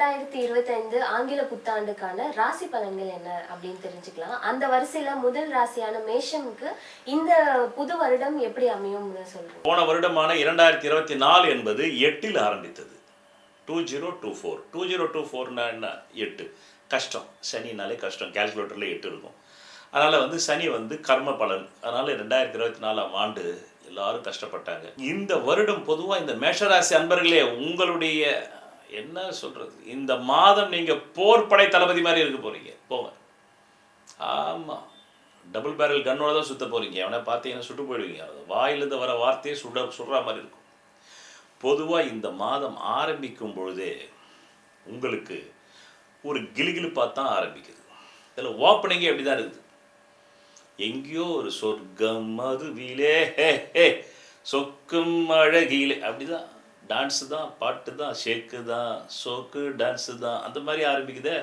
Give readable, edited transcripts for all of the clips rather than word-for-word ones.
2025 ஆங்கில புத்தாண்டுக்கான ராசி பலன்கள் என்ன அப்படின்னு தெரிஞ்சுக்கலாம். அந்த வரிசையில முதல் ராசியான மேஷம்க்கு இந்த புது வருடம் எப்படி அமையும்னு சொல்றேன். போன வருடமான 2024 என்பது 8 ஆரம்பித்தது. 2024 2024 என்ன 8 கஷ்டம். சனினாலே கஷ்டம். கால்குலேட்டரில் 8 இருக்கும். அதனால் சனி கர்ம பலன். அதனால் 2024ஆம் ஆண்டு எல்லாரும் கஷ்டப்பட்டாங்க. இந்த வருடம் பொதுவாக இந்த மேஷராசி அன்பர்களே, உங்களுடைய என்ன சொல்கிறது, இந்த மாதம் நீங்கள் போர்படை தளபதி மாதிரி இருக்க போகிறீங்க. போங்க. ஆமாம், டபுள் பேரல் கன்னோட தான் சுற்ற போகிறீங்க. அவனை பார்த்தீங்கன்னா சுட்டு போயிடுவீங்க. வாயிலிருந்து வர வார்த்தையே சுடுற மாதிரி இருக்கும். பொதுவாக இந்த மாதம் ஆரம்பிக்கும் பொழுதே உங்களுக்கு ஒரு கிலுகிலுப்பாக தான் ஆரம்பிக்குது. இதில் ஓப்பனிங்கே அப்படி தான் இருக்குது. எங்கேயோ ஒரு சொர்க்கம் மதுவிலே சொக்கும் அழகிலே அப்படிதான். டான்ஸு தான், பாட்டு தான், ஷேக்கு தான், சோக்கு டான்ஸு தான், அந்த மாதிரி ஆரம்பிக்குதே.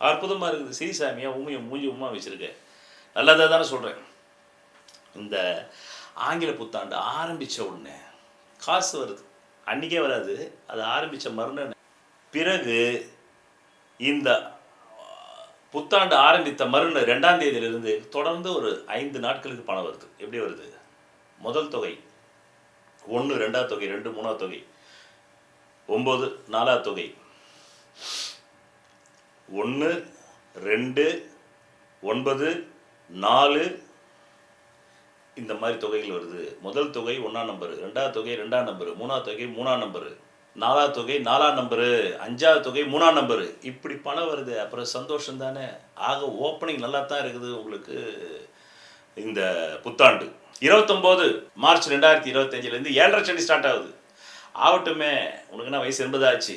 அற்புதமாக இருக்குது. சிறிசாமியாக மூஞ்சி உமா வச்சுருக்க. நல்லதாக தானே சொல்கிறேன். இந்த ஆங்கில புத்தாண்டு ஆரம்பித்த உடனே காசு வருது. அன்றைக்கே வராது, அது ஆரம்பித்த மறுநாள். பிறகு இந்த புத்தாண்டு ஆரம்பித்த மறுநாள் 2ஆம் தேதியிலிருந்து தொடர்ந்து ஒரு 5 நாட்களுக்கு பணம் வருது. எப்படி வருது? முதல் தொகை 1, 2ஆவது தொகை 2, 3ஆவது தொகை 9, 4ஆவது தொகை 1, 2, 9, 4 இந்த மாதிரி தொகைகள் வருது. முதல் தொகை 1ஆம் நம்பரு, 2ஆவது தொகை 2ஆம் நம்பரு, 3ஆவது தொகை 3ஆம் நம்பரு, 4ஆவது தொகை 4ஆம் நம்பரு, 5ஆவது தொகை 3ஆம் நம்பரு. இப்படி பணம் வருது. அப்புறம் சந்தோஷம் தானே. ஆக ஓப்பனிங் நல்லா தான் இருக்குது உங்களுக்கு. இந்த புத்தாண்டு 29 மார்ச் 2025 7.5 சனி ஸ்டார்ட் ஆகுது. ஆகட்டுமே, உனக்கு என்ன வயசு 80 ஆச்சு.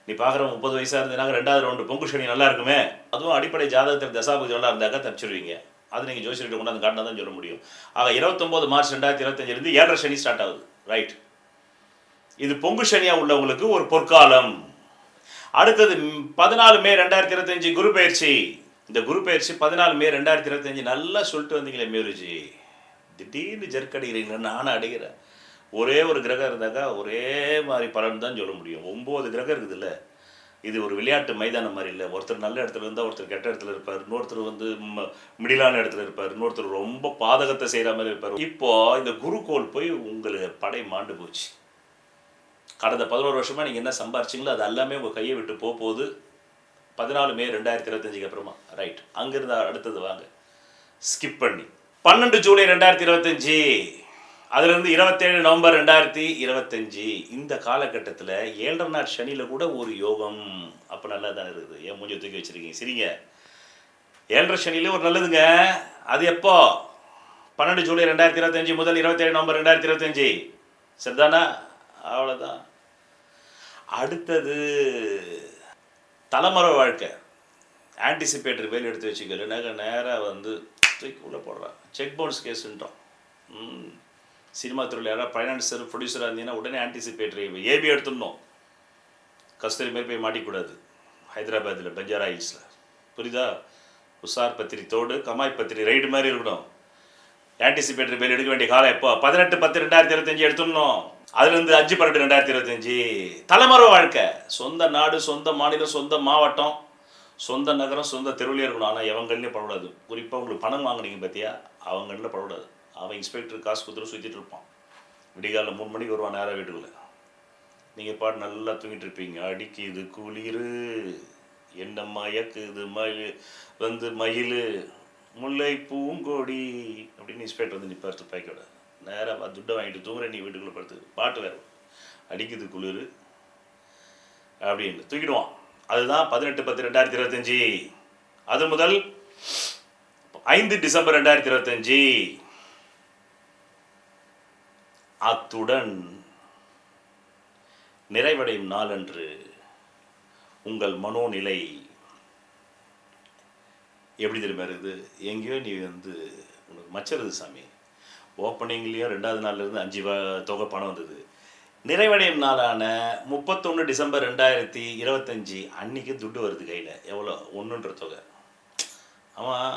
நீ பார்க்குற 30 வயசாக இருந்ததுனாக்க 2வது ரவுண்டு பொங்கு சனி நல்லா இருக்குமே. அதுவும் அடிப்படை ஜாதகத்தில் தசாபுதி நல்லா இருந்தாக்கா தப்பிச்சிருவீங்க. அது நீங்கள் ஜோசியர்கிட்ட கொண்டாந்து காட்டினா தான் சொல்ல முடியும். ஆக 29 மார்ச் 2025 7.5 சனி ஸ்டார்ட் ஆகுது. ரைட். இது பொங்கு சனியாக உள்ளவங்களுக்கு ஒரு பொற்காலம். அடுத்தது 14 மே 2025 குரு பயிற்சி. இந்த குரு பயிற்சி 14 மே 2025 நல்லா சொல்லிட்டு வந்தீங்களே மேருஜி. திடீர்னு ஜெர்க்கடிக்கிறீங்களா? நானும் அடிக்கிறேன். ஒரே ஒரு கிரகம் இருந்தாக்கா ஒரே மாதிரி பலன் தான் சொல்ல முடியும். 9 கிரகம் இருக்குதுல்ல. இது ஒரு விளையாட்டு மைதானம் மாதிரி இல்லை. ஒருத்தர் நல்ல இடத்துல இருந்தால் ஒருத்தர் கெட்ட இடத்துல இருப்பார். இன்னொருத்தர் மிடிலான இடத்துல இருப்பார். இன்னொருத்தர் ரொம்ப பாதகத்தை செய்கிற மாதிரி இருப்பார். இப்போது இந்த குருக்கோள் போய் உங்களுக்கு படை மாண்டு போச்சு. கடந்த 11 வருஷமாக நீங்கள் என்ன சம்பாரிச்சிங்களோ அது எல்லாமே உங்கள் கையை விட்டு போகுது. 14 மே 2025 அப்புறமா. ரைட். அங்கேருந்து அடுத்தது வாங்க, ஸ்கிப் பண்ணி 12 ஜூலை 2025, அதுலேருந்து 27 நவம்பர் 2025. இந்த காலகட்டத்தில் 7.5 நாள் சனியில் கூட ஒரு யோகம். அப்போ நல்லா தான் இருக்குது. ஏன் மூஞ்சி தூக்கி வச்சுருக்கீங்க? சரிங்க. 7.5 சனியில் ஒரு நல்லதுங்க. அது எப்போ? 12 ஜூலை 2025 முதல் 27 நவம்பர் 2025. சரிதானா? அவ்வளோதான். அடுத்தது தலைமுறை வாழ்க்கை. ஆன்டிசிபேட்டரி வேலை எடுத்து வச்சுக்கலனாக்க நேராக தூக்கி உள்ளே போடுறான். Check bounce கேஸுன்றோம். சினிமா துறையில் யாராவது ஃபைனான்சர் ப்ரொடியூசராக இருந்தீங்கன்னா உடனே ஆன்டிசிபேட்டரி ஏபி எடுத்துடணும். கஸ்தூரி மாரி போய் மாட்டிக்கூடாது. ஹைதராபாத்தில் பஞ்சாரா ஹில்ஸில். புரியுதா? உஷார் பத்திரி தோடு, கமாய் பத்திரி ரைடு மாதிரி இருக்கணும். ஆன்டிசிபேட்டரி பேர் எடுக்க வேண்டிய காலம் எப்போ? 18/10/2025 எடுத்துடணும். அதுலேருந்து 5/12/2025. தலைமுறை வாழ்க்கை. சொந்த நாடு, சொந்த மாநிலம், சொந்த மாவட்டம், சொந்த நகரம், சொந்த தெருவிலே இருக்கணும். ஆனால் எவங்கள்லேயும் படக்கூடாது. குறிப்பாக உங்களுக்கு பணம் வாங்கினீங்க பார்த்தியா, அவங்களில் படக்கூடாது. அவன் இன்ஸ்பெக்டர் காசு கொடுத்துட்டு சுற்றிட்டு இருப்பான். விடிகாலில் 3 மணிக்கு வருவான் நேராக வீட்டுக்குள்ளே. நீங்கள் பாட்டு நல்லா தூங்கிட்டு இருப்பீங்க. அடிக்குது குளிர், என்ன மயக்குது மயில் முல்லை பூங்கொடி அப்படின்னு இன்ஸ்பெக்டர் நிற்பார் துப்பாக்கியோட. நேராக துட்டை வாங்கிட்டு தூங்குற நீ வீட்டுக்குள்ளே படுத்து பாட்டு வேறு அடிக்குது குளிர் அப்படின்னு தூக்கிடுவான். அதுதான் 18/10/2025. அது முதல் 5 டிசம்பர் 2025. அத்துடன் நிறைவடையும் நாளன்று உங்கள் மனோநிலை எப்படி தெரியுமா இருக்குது? எங்கேயோ நீ உனக்கு மச்சருது சாமி. ஓப்பனிங்லேயும் 2வது நாள்லேருந்து 5 தொகை பணம் வந்தது. நிறைவடையும் நாளான 31 டிசம்பர் 2025 அன்றைக்கி துட்டு வருது கையில். எவ்வளோ? 1ன்ற தொகை. அவன்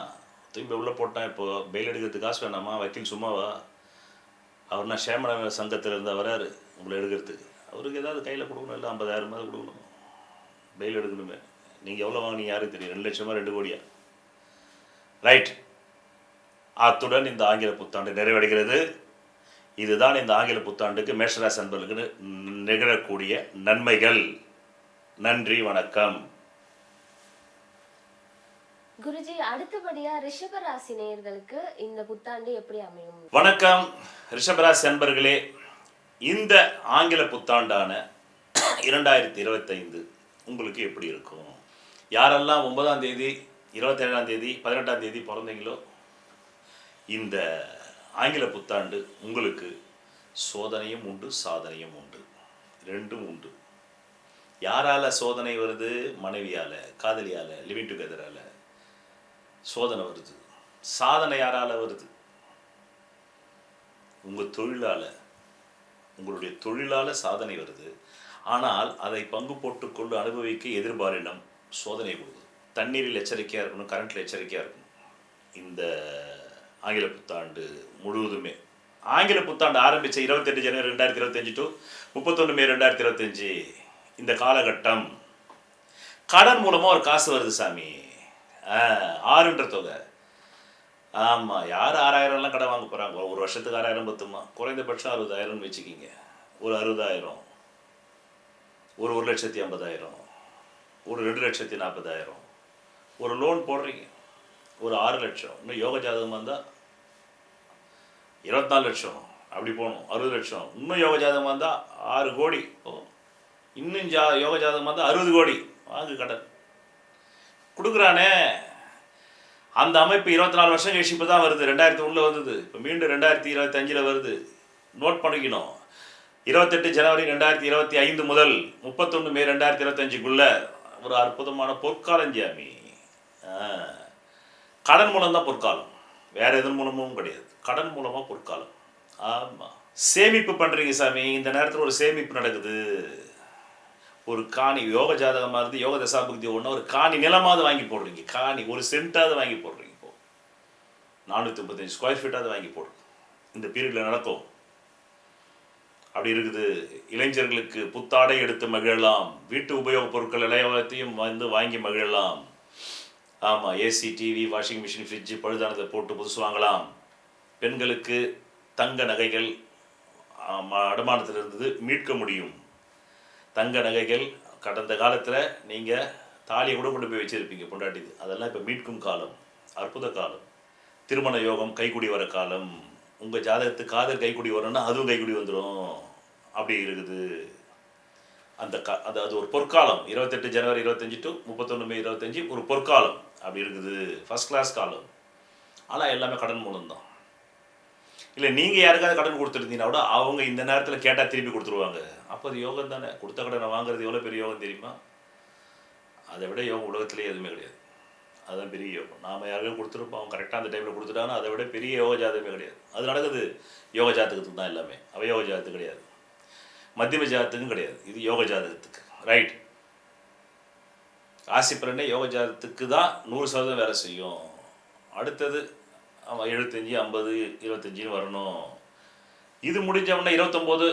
திரும்பி உள்ளே போட்டான். இப்போது பெயில் எடுக்கிறதுக்கு காசு வேணாமா? வக்கீல் சும்மாவா? அவர் நான் சேமன சங்கத்தில் இருந்தால் வராரு உங்களை எடுக்கிறதுக்கு. அவருக்கு ஏதாவது கையில் கொடுக்கணும். இல்லை 50,000 கொடுக்கணும். பெயில் எடுக்கணுமே. நீங்கள் எவ்வளோ வாங்கினீங்க யாருக்கு தெரியும்? 2 லட்சமா 2 கோடியா? ரைட். அத்துடன் இந்த ஆங்கில புத்தாண்டு நிறைவடைகிறது. இதுதான் இந்த ஆங்கில புத்தாண்டுக்கு மேஷராசி அன்பர்களுக்கு நிகழக்கூடிய நன்மைகள். நன்றி, வணக்கம். குருஜி, அடுத்தபடியா ரிஷபராசி நேயர்களுக்கு இந்த புத்தாண்டு எப்படி அமையும்? வணக்கம் ரிஷபராசி அன்பர்களே. இந்த ஆங்கில புத்தாண்டான 2025 உங்களுக்கு எப்படி இருக்கும்? யாரெல்லாம் 9ஆம் தேதி, 27ஆம் தேதி, 18ஆம் தேதி பிறந்தீங்களோ இந்த ஆங்கில புத்தாண்டு உங்களுக்கு சோதனையும் உண்டு, சாதனையும் உண்டு, ரெண்டும் உண்டு. யாரால சோதனை வருது? மனைவியால, காதலியால, லிவிங் டுகெதரால சோதனை வருது. சாதனை யாரால வருது? உங்கள் தொழிலால, உங்களுடைய தொழிலால சாதனை வருது. ஆனால் அதை பங்கு போட்டுக்கொண்டு அனுபவிக்க எதிர்பாரினம் சோதனை கொடுக்குது. தண்ணீரில் எச்சரிக்கையாக இருக்கணும், கரண்ட்டில் எச்சரிக்கையாக இருக்கணும். இந்த ஆங்கில புத்தாண்டு முழுவதுமே, ஆங்கில புத்தாண்டு ஆரம்பித்த 28 ஜனவரி 2025 டு 31 மே 2025 இந்த காலகட்டம் கடன் மூலமாக ஒரு காசு வருது சாமி. 6ன்ற தொகை. ஆமாம், யார் 6000லாம் கடன் வாங்க போகிறாங்க? ஒரு வருஷத்துக்கு 6000 பத்துமா? குறைந்தபட்சம் 60,000 வச்சுக்கிங்க. ஒரு 60,000, ஒரு 1,50,000, ஒரு 2,40,000, ஒரு லோன் போடுறீங்க, ஒரு 6 லட்சம். இன்னும் யோக ஜாதகமாக இருந்தால் 24 லட்சம் அப்படி போகணும். 60 லட்சம். இன்னும் யோக ஜாதகமாக இருந்தால் 6 கோடி. இன்னும் யோக ஜாதகமாக இருந்தால் 60 கோடி வாங்கு கடன். கொடுக்குறானே அந்த அமைப்பு 24 வருஷம் கழிச்சு இப்போ தான் வருது. 2001 வந்தது, இப்போ மீண்டும் 2025 வருது. நோட் பண்ணிக்கணும். 28 ஜனவரி 2025 முதல் 31 மே 2025க்குள்ள ஒரு அற்புதமான பொற்காலம் ஜாமி. கடன் மூலம் தான் பொற்காலம், வேற எதன் மூலமும் கிடையாது. கடன் மூலமாக பொற்காலம். ஆமாம், சேமிப்பு பண்ணுறீங்க சாமி. இந்த நேரத்தில் ஒரு சேமிப்பு நடக்குது. ஒரு காணி, யோக ஜாதகமாக இருந்து யோக தசாபுக்தி ஒன்று, ஒரு காணி நிலமாவது வாங்கி போடுறீங்க. காணி ஒரு சென்ட்டாவது வாங்கி போடுறீங்க. இப்போ 435 ஸ்கொயர் ஃபீட்டாவது வாங்கி போடுறீங்க. இந்த பீரியடில் நடக்கும். அப்படி இருக்குது. இளைஞர்களுக்கு புத்தாடை எடுத்து மகிழலாம். வீட்டு உபயோகப் பொருட்கள் எல்லாத்தையும் வந்து வாங்கி மகிழலாம். ஆமாம், AC, TV, washing machine, fridge பழுதானதை போட்டு புதுசு வாங்கலாம். பெண்களுக்கு தங்க நகைகள் அடமானத்தில் இருந்தது மீட்க முடியும். தங்க நகைகள் கடந்த காலத்தில் நீங்கள் தாலியை கூட கொண்டு போய் வச்சுருப்பீங்க பொண்டாட்டிது, அதெல்லாம் இப்போ மீட்கும் காலம். அற்புத காலம். திருமண யோகம் கைக்குடி வர காலம். உங்கள் ஜாதகத்துக்கு காதல் கைக்குடி வரணும்னா அதுவும் கைக்குடி வந்துடும். அப்படி இருக்குது. அது ஒரு பொற்காலம். 28 ஜனவரி 25 டு 31 மே 25 ஒரு பொற்காலம். அப்படி இருக்குது. ஃபர்ஸ்ட் கிளாஸ் காலம். ஆனால் எல்லாமே கடன் மூலம்தான். இல்லை, நீங்கள் யாருக்காவது கடன் கொடுத்துருந்தீங்கன்னா கூட அவங்க இந்த நேரத்தில் கேட்டால் திருப்பி கொடுத்துருவாங்க. அப்போ அது யோகம் தானே. கொடுத்த கடனை வாங்குறது எவ்வளோ பெரிய யோகம் தெரியுமா? அதை விட யோகம் உலகத்திலே எதுவுமே கிடையாது. அதுதான் பெரிய யோகம். நாம் யாருக்கும் கொடுத்துருப்போம், அவங்க கரெக்டாக அந்த டைமில் கொடுத்துட்டாங்கன்னா அதை விட பெரிய யோக ஜாதகமே கிடையாது. அது நடக்குது யோக ஜாதகத்துக்கு தான் எல்லாமே. அவயோக ஜாதகத்துக்கு கிடையாது, மத்தியம ஜாதகத்துக்கும் கிடையாது. இது யோக ஜாதகத்துக்கு. ரைட். ராசி பலனே யோக ஜாதகத்துக்கு தான் 100% வேலை செய்யும். அடுத்தது 75, 50, 25 வரணும். இது முடிஞ்சவொடனே 29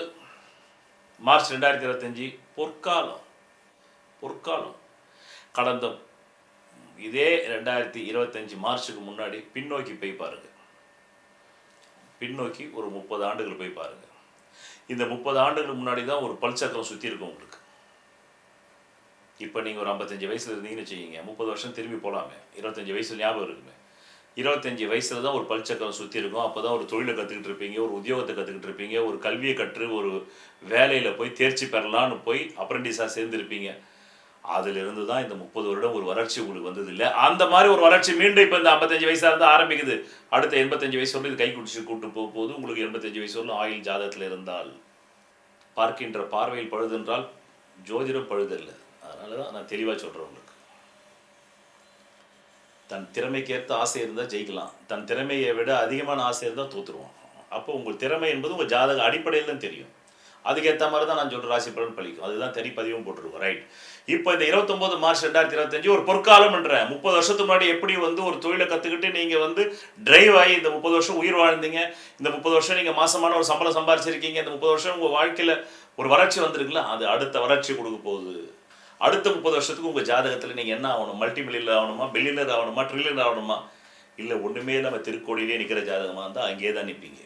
மார்ச் 2025 பொற்காலம். பொற்காலம். கடந்த இதே 2025 மார்ச்சுக்கு முன்னாடி பின்னோக்கி போய் பாருங்க. பின்னோக்கி ஒரு 30 ஆண்டுகள் போய் பாருங்க. இந்த 30 ஆண்டுகளுக்கு முன்னாடி தான் ஒரு பல்சக்கரம் சுற்றி இருக்கும் உங்களுக்கு. இப்போ நீங்கள் ஒரு 55 வயசில் இருந்தீங்கன்னு வச்சுக்கிங்க, 30 வருஷம் திரும்பி போகலாமே. 25 வயசில் ஞாபகம் இருக்குமே. 25 வயசில் தான் ஒரு பல்சக்கரம் சுற்றி இருக்கும். அப்போ தான் ஒரு தொழிலை கற்றுக்கிட்டு இருப்பீங்க, ஒரு உத்தியோகத்தை கற்றுக்கிட்டு இருப்பீங்க, ஒரு கல்வியை கற்று ஒரு வேலையில் போய் தேர்ச்சி பெறலான்னு போய் அப்ரெண்டிஸாக சேர்ந்துருப்பீங்க. அதிலிருந்து தான் இந்த 30 வருடம் ஒரு வளர்ச்சி உங்களுக்கு வந்தது இல்லை. அந்த மாதிரி ஒரு வளர்ச்சி மீண்டும் இப்போ இந்த 55 வயசாக இருந்தால் ஆரம்பிக்குது. அடுத்த 85 வயசு வரலும் இது கை குடிச்சு கூட்டு போகும்போது உங்களுக்கு 85 வயசு வரலும் ஆயுள் ஜாதகத்தில் இருந்தால், பார்க்கின்ற பார்வையில் பழுதென்றால் ஜோதிடம் பழுதல்ல. அதனால தான் நான் தெளிவாக சொல்கிறேன் உங்களுக்கு. தன் திறமைக்கேற்ற ஆசை இருந்தால் ஜெயிக்கலாம், தன் திறமையை விட அதிகமான ஆசை இருந்தால் தோற்றுருவோம். அப்போ உங்கள் திறமை என்பது உங்கள் ஜாதக அடிப்படையில் தான் தெரியும். அதுக்கேற்ற மாதிரி தான் நான் சொல்கிற ராசி பலன் பழிக்கும். அதுதான் தனி பதிவும் போட்டிருக்கோம். ரைட். இப்போ இந்த 29 மார்ச் 2025 ஒரு பொற்காலம்ன்றேன். 30 வருஷத்துக்கு முன்னாடி எப்படி வந்து ஒரு தொழிலை கற்றுக்கிட்டு நீங்கள் வந்து டிரைவ் ஆகி இந்த 30 வருஷம் உயிர் வாழ்ந்தீங்க, இந்த 30 வருஷம் நீங்கள் மாசமான ஒரு சம்பளம் சம்பாரிச்சிருக்கீங்க, இந்த 30 வருஷம் உங்கள் வாழ்க்கையில் ஒரு வறட்சி வந்திருக்குல்ல, அது அடுத்த வறட்சி கொடுக்க போகுது. அடுத்த 30 வருஷத்துக்கு உங்கள் ஜாதகத்தில் நீங்கள் என்ன ஆகணும், மல்டி மில்லியனர் ஆகணுமா, பில்லியனர் ஆகணுமா, ட்ரில்லியனர் ஆகணுமா, இல்லை ஒன்றுமே நம்ம திருக்கோடியிலே நிற்கிற ஜாதகமாக இருந்தால் அங்கேயே தான் நிற்பீங்க.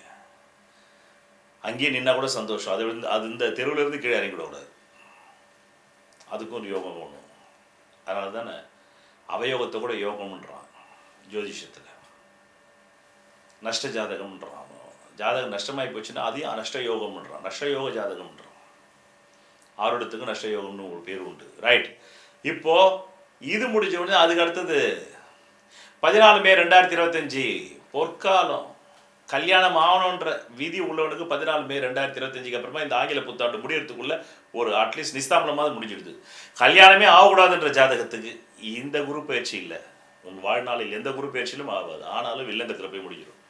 அங்கேயே நின்னா கூட சந்தோஷம். அது இந்த தெருவிலேருந்து கீழே இறங்கிவிடக்கூடாது. அதுக்கும் ஒரு யோகம் வேணும். அதனால தானே அவயோகத்தை கூட யோகம்ன்றான் ஜோதிஷத்தில். நஷ்ட ஜாதகம்ன்றான். ஜாதகம் நஷ்டமாகி போச்சுன்னா அதையும் நஷ்ட யோகம்ன்றான், நஷ்ட யோக ஜாதகம்ன்றான். ஆரோடத்துக்கு நஷ்ட யோகம்னு ஒரு பேர் உண்டு. ரைட். இப்போ இது முடிஞ்ச உடனே அதுக்கு அடுத்தது 14 மே 2025 பொற்காலம். கல்யாணம் ஆகணுன்ற விதி உள்ளவனுக்கு 14 மே 2025 அப்புறமா இந்த ஆங்கில புத்தாண்டு முடியறதுக்குள்ள ஒரு அட்லீஸ்ட் நிஸ்தாமலமாவது முடிஞ்சிடுது. கல்யாணமே ஆகக்கூடாதுன்ற ஜாதகத்துக்கு இந்த குரு பயிற்சி இல்லை. உன் வாழ்நாளில் எந்த குரு பயிற்சியிலும் ஆகாது. ஆனாலும் வில்லங்கத்தில் போய் முடிஞ்சிடும்,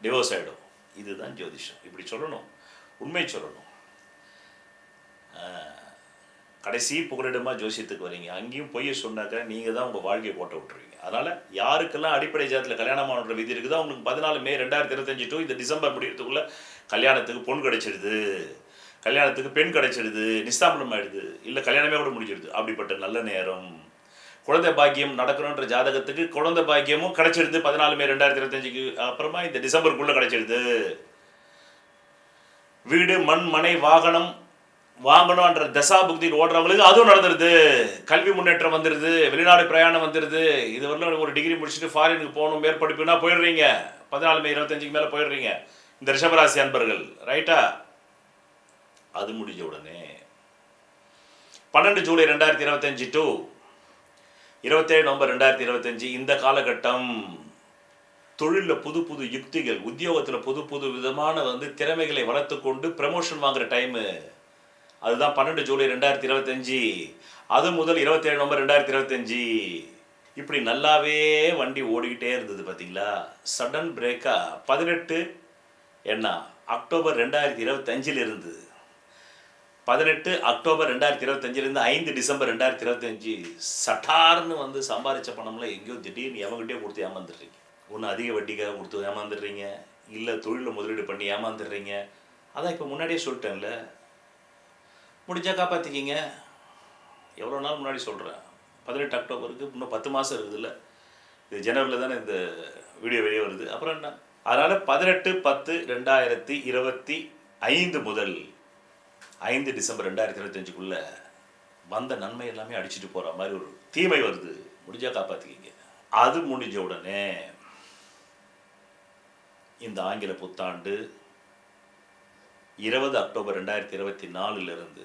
டிவோர்ஸ் ஆகிடும். இதுதான் ஜோதிஷம். இப்படி சொல்லணும், உண்மை சொல்லணும். கடைசி புகலிடமா ஜோசியத்துக்கு வரீங்க, அங்கேயும் பொய்ய சொன்னாக்க நீங்கள் தான் உங்கள் வாழ்க்கையை போட்ட விட்டுருவீங்க. அதனால் யாருக்கெல்லாம் அடிப்படை ஜாதத்தில் கல்யாணமானன்ற விதி இருக்குதோ அவங்களுக்கு 14 மே 2025 டு இந்த டிசம்பர் முடியறதுக்குள்ளே கல்யாணத்துக்கு பொண்ணு கிடைச்சிடுது, கல்யாணத்துக்கு பெண் கிடைச்சிடுது, நிஸ்தாம்பலம் ஆகிடுது, இல்லை கல்யாணமே கூட முடிஞ்சிடுது. அப்படிப்பட்ட நல்ல நேரம். குழந்தை பாக்கியம் நடக்கணுன்ற ஜாதகத்துக்கு குழந்தை பாக்கியமும் கிடைச்சிடுது 14 மே 2025 அப்புறமா இந்த டிசம்பருக்குள்ளே கிடைச்சிடுது. வீடு மண் மனை வாகனம் வாங்கணும்ன்ற தசாபுக்தியில் ஓடுறவங்களுக்கு அதுவும் நடந்துருது. கல்வி முன்னேற்றம் வந்துடுது, வெளிநாடு பிரயாணம் வந்துடுது. இது வரலாம் ஒரு டிகிரி முடிச்சுட்டு ஃபாரினுக்கு போகணும், மேற்படிப்புனா போயிடுறீங்க. 14 மே 2025 மேலே போயிடுறீங்க இந்த ரிஷபராசி அன்பர்கள். ரைட்டா? அது முடிஞ்ச உடனே 12 ஜூலை 2025 டு 27 நவம்பர் 2025 இந்த காலகட்டம் தொழிலில் புது புது யுக்திகள், உத்தியோகத்தில் புது புது விதமான திறமைகளை வளர்த்து கொண்டு ப்ரமோஷன் வாங்குற டைமு. அதுதான் 12 ஜூலை 2025. அது முதல் 27 நவம்பர் 2025. இப்படி நல்லாவே வண்டி ஓடிக்கிட்டே இருந்தது பார்த்தீங்களா. சடன் பிரேக்காக 18 அக்டோபர் 2025 இருந்து 18 அக்டோபர் 2025 5 டிசம்பர் 2025 சட்டார்னு சம்பாதிச்ச பணம்லாம் எங்கேயோ திடீர்னு எவங்கிட்டே கொடுத்து ஏமாந்துடுறீங்க. ஒன்று அதிக வட்டிக்காக கொடுத்து ஏமாந்துடுறீங்க, இல்லை தொழிலில் முதலீடு பண்ணி ஏமாந்துடுறீங்க. அதான் இப்போ முன்னாடியே சொல்லிட்டேன்ல, முடிஞ்சா காப்பாற்றிக்கிங்க. எவ்வளோ நாள் முன்னாடி சொல்கிறேன். 18 அக்டோபருக்கு இன்னும் 10 மாதம் இருக்குதுல்ல. இது ஜனவரியில் தானே இந்த வீடியோ வெளியே வருது. அப்புறம் என்ன? அதனால் 18/10/2025 முதல் 5 டிசம்பர் 2025 வந்த நன்மை எல்லாமே அடிச்சுட்டு போகிற மாதிரி ஒரு தீமை வருது. முடிஞ்சா காப்பாற்றிக்கிங்க. அது முடிஞ்ச உடனே இந்த ஆங்கில புத்தாண்டு 20 அக்டோபர் 2024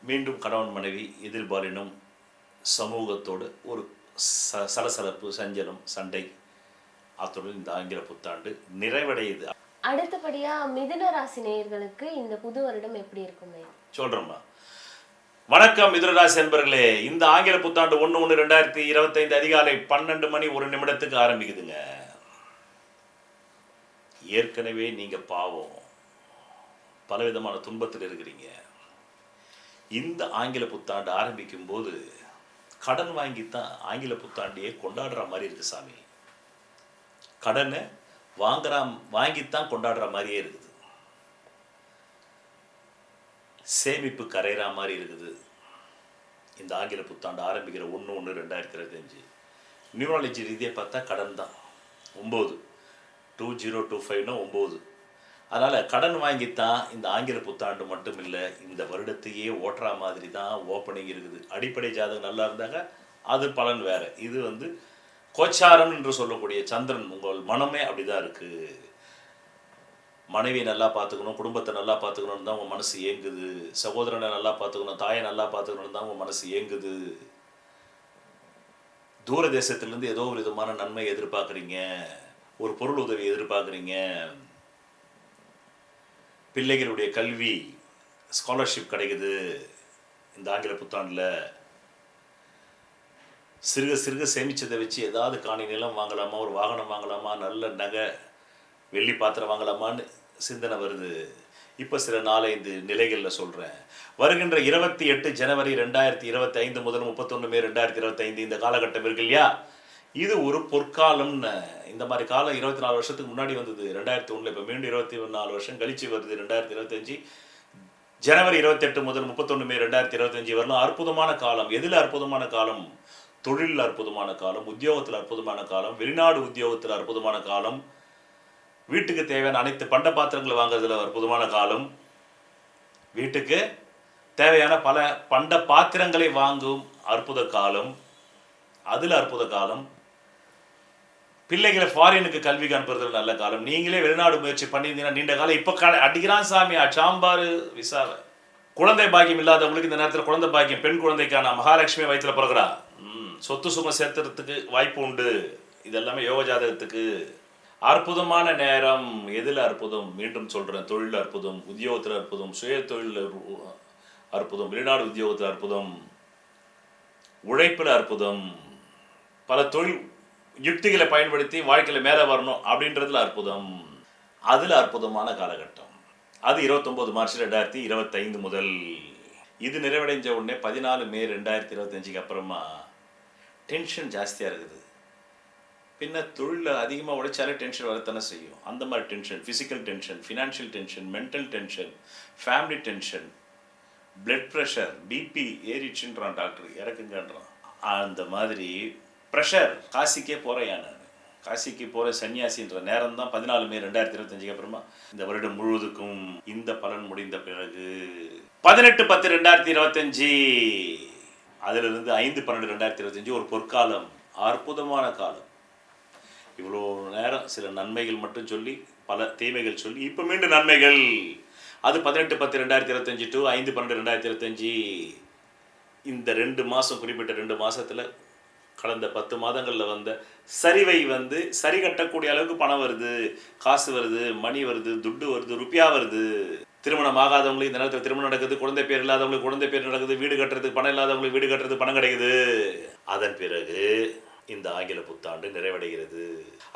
மீண்டும் கணவன் மனைவி எதிர்பாலினும் சமூகத்தோடு ஒரு சலசலப்பு, சஞ்சலம், சண்டை, அத்துடன் இந்த ஆங்கில புத்தாண்டு நிறைவடையுது. அடுத்தபடியா மிதுன ராசி நேயர்களுக்கு இந்த புது வருடம் எப்படி இருக்குமே சொல்றோம்மா. வணக்கம் மிதுன ராசி அன்பர்களே. இந்த ஆங்கில புத்தாண்டு 1/1/2025 அதிகாலை 12:01 ஆரம்பிக்குதுங்க. ஏற்கனவே நீங்க பாவம் பலவிதமான துன்பத்தில் இருக்கிறீங்க. இந்த ஆங்கில புத்தாண்டு ஆரம்பிக்கும் போது கடன் வாங்கித்தான் ஆங்கில புத்தாண்டியே கொண்டாடுற மாதிரி இருக்கு சாமி. கடனை வாங்கித்தான் கொண்டாடுற மாதிரியே இருக்குது. சேமிப்பு கரைகிற மாதிரி இருக்குது. இந்த ஆங்கில புத்தாண்டு ஆரம்பிக்கிற 1/1/2025 நியூராலஜி ரீதியாக பார்த்தா கடன் தான் 9 2025 9. அதனால் கடன் வாங்கித்தான் இந்த ஆங்கில புத்தாண்டு மட்டும் இல்லை, இந்த வருடத்தையே ஓட்டுற மாதிரி தான் ஓப்பனிங் இருக்குது. அடிப்படை ஜாதகம் நல்லா இருந்தாங்க, அது பலன் வேறு. இது கோச்சாரம் என்று சொல்லக்கூடிய சந்திரன், உங்கள் மனமே அப்படி தான் இருக்குது. மனைவியை நல்லா பார்த்துக்கணும், குடும்பத்தை நல்லா பார்த்துக்கணும்னு தான் உங்கள் மனசு ஏங்குது. சகோதரனை நல்லா பார்த்துக்கணும், தாயை நல்லா பார்த்துக்கணும்னு தான் உங்கள் மனசு ஏங்குது. தூர தேசத்துலேருந்து ஏதோ ஒரு விதமான நன்மை எதிர்பார்க்குறீங்க, ஒரு பொருள் உதவி எதிர்பார்க்குறீங்க. பிள்ளைகளுடைய கல்வி ஸ்காலர்ஷிப் கிடைக்குது. இந்த ஆங்கில புத்தாண்டில் சிறுக சிறுக சேமித்ததை வச்சு ஏதாவது காணி நிலம் வாங்கலாமா, ஒரு வாகனம் வாங்கலாமா, நல்ல நகை வெள்ளி பாத்திரம் வாங்கலாமான்னு சிந்தனை வருது. இப்போ சில 4-5 நிலைகளில் சொல்கிறேன். வருகின்ற 28 ஜனவரி 2025 முதல் 31 மே 2025 இந்த காலகட்டம் இருக்கு இல்லையா, இது ஒரு பொற்காலம்னு. இந்த மாதிரி காலம் 24 வருஷத்துக்கு முன்னாடி வந்தது 2001. இப்போ மீண்டும் 24 வருஷம் கழிச்சு வருது 2025. ஜனவரி 28 முதல் 31 மே 2025 வரலாம் அற்புதமான காலம். எதில் அற்புதமான காலம்? தொழிலில் அற்புதமான காலம், உத்தியோகத்தில் அற்புதமான காலம், வெளிநாடு உத்தியோகத்தில் அற்புதமான காலம், வீட்டுக்கு தேவையான அனைத்து பண்ட பாத்திரங்களை வாங்குறதுல அற்புதமான காலம், வீட்டுக்கு தேவையான பல பண்ட பாத்திரங்களை வாங்கும் அற்புத காலம், அதில் அற்புத காலம், பிள்ளைகளை ஃபாரினுக்கு கல்விக்கு அனுப்புறதுல நல்ல காலம். நீங்களே வெளிநாடு முயற்சி பண்ணியிருந்தீங்கன்னா நீண்ட காலம் இப்போ அடிக்கிறான் சாமி சாம்பார் விசாவை. குழந்தை பாக்கியம் இல்லாதவங்களுக்கு இந்த நேரத்தில் குழந்தை பாக்கியம், பெண் குழந்தைக்கான மகாலட்சுமி வயிற்றுல பிறகுறா. சொத்து சுகம் சேர்த்துறதுக்கு வாய்ப்பு உண்டு. இதெல்லாமே யோக ஜாதகத்துக்கு அற்புதமான நேரம். எதில் அற்புதம்? மீண்டும் சொல்கிறேன், தொழில் அற்புதம், உத்தியோகத்தில் அற்புதம், சுய தொழில் அற்புதம், வெளிநாடு உத்தியோகத்தில் அற்புதம், உழைப்பில் அற்புதம், பல தொழில் யுக்திகளை பயன்படுத்தி வாழ்க்கையில் மேலே வரணும் அப்படின்றதுல அற்புதம். அதில் அற்புதமான காலகட்டம். அது 29 மார்ச் 2025 முதல். இது நிறைவடைஞ்ச உடனே 14 மே 2025 அப்புறமா டென்ஷன் ஜாஸ்தியாக இருக்குது. பின்ன தொழிலில் அதிகமாக உழைச்சாலே டென்ஷன் வரத்தானே செய்யும். அந்த மாதிரி tension, physical tension, financial tension, mental tension, family tension, blood pressure, BP ஏறிச்சுன்றான் டாக்டர், இறக்குங்கன்றான். அந்த மாதிரி ப்ரெஷர். காசிக்கே போகிறேன், நான் காசிக்கு போகிற சன்னியாசின்ற நேரம் தான் 14 மே 2025 அப்புறமா இந்த வருடம் முழுவதுக்கும். இந்த பலன் முடிந்த பிறகு 18/10/2025 அதிலிருந்து 5/12/2025 ஒரு பொற்காலம், அற்புதமான காலம். இவ்வளோ நேரம் சில நன்மைகள் மட்டும் சொல்லி பல தீமைகள் சொல்லி இப்போ மீண்டும் நன்மைகள். அது 18/10/2025 டு 5/12/2025. இந்த 2 மாதம், குறிப்பிட்ட 2 மாதத்தில் கடந்த 10 மாதங்களில் வந்த சரிவை சரி கட்டக்கூடிய அளவுக்கு பணம் வருது, காசு வருது, மணி வருது, துட்டு வருது, ருப்பியா வருது. திருமணம் ஆகாதவங்களுக்கு இந்த நேரத்தில் திருமணம் நடக்குது, குழந்தை பேர் இல்லாதவங்களுக்கு குழந்தை பேர் நடக்குது, வீடு கட்டுறதுக்கு பணம் இல்லாதவங்களுக்கு வீடு கட்டுறதுக்கு பணம் கிடைக்குது. அதன் பிறகு இந்த ஆங்கில புத்தாண்டு நிறைவடைகிறது.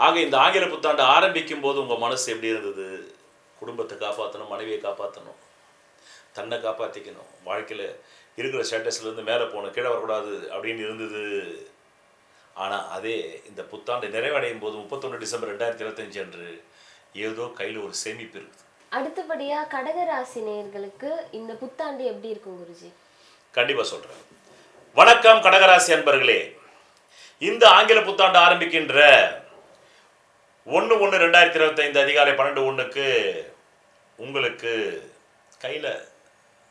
ஆக இந்த ஆங்கில புத்தாண்டு ஆரம்பிக்கும் போது உங்கள் மனசு எப்படி இருந்தது? குடும்பத்தை காப்பாற்றணும், மனைவியை காப்பாற்றணும், தன்னை காப்பாற்றிக்கணும், வாழ்க்கையில் இருக்கிற ஸ்டேட்டஸ்லேருந்து மேலே போகணும், கீழே வரக்கூடாது அப்படின்னு இருந்தது. ஆனால் அதே இந்த புத்தாண்டு நிறைவடையும் போது 31 டிசம்பர் 2025 அன்று ஏதோ கையில் ஒரு சேமிப்பு இருக்குது. அடுத்தபடியாக கடகராசி நேயர்களுக்கு இந்த புத்தாண்டு எப்படி இருக்கும் குருஜி? கண்டிப்பாக சொல்கிறேன். வணக்கம் கடகராசி அன்பர்களே. இந்த ஆங்கில புத்தாண்டு ஆரம்பிக்கின்ற 1/1/2025 அதிகாலை 12:01 உங்களுக்கு கையில்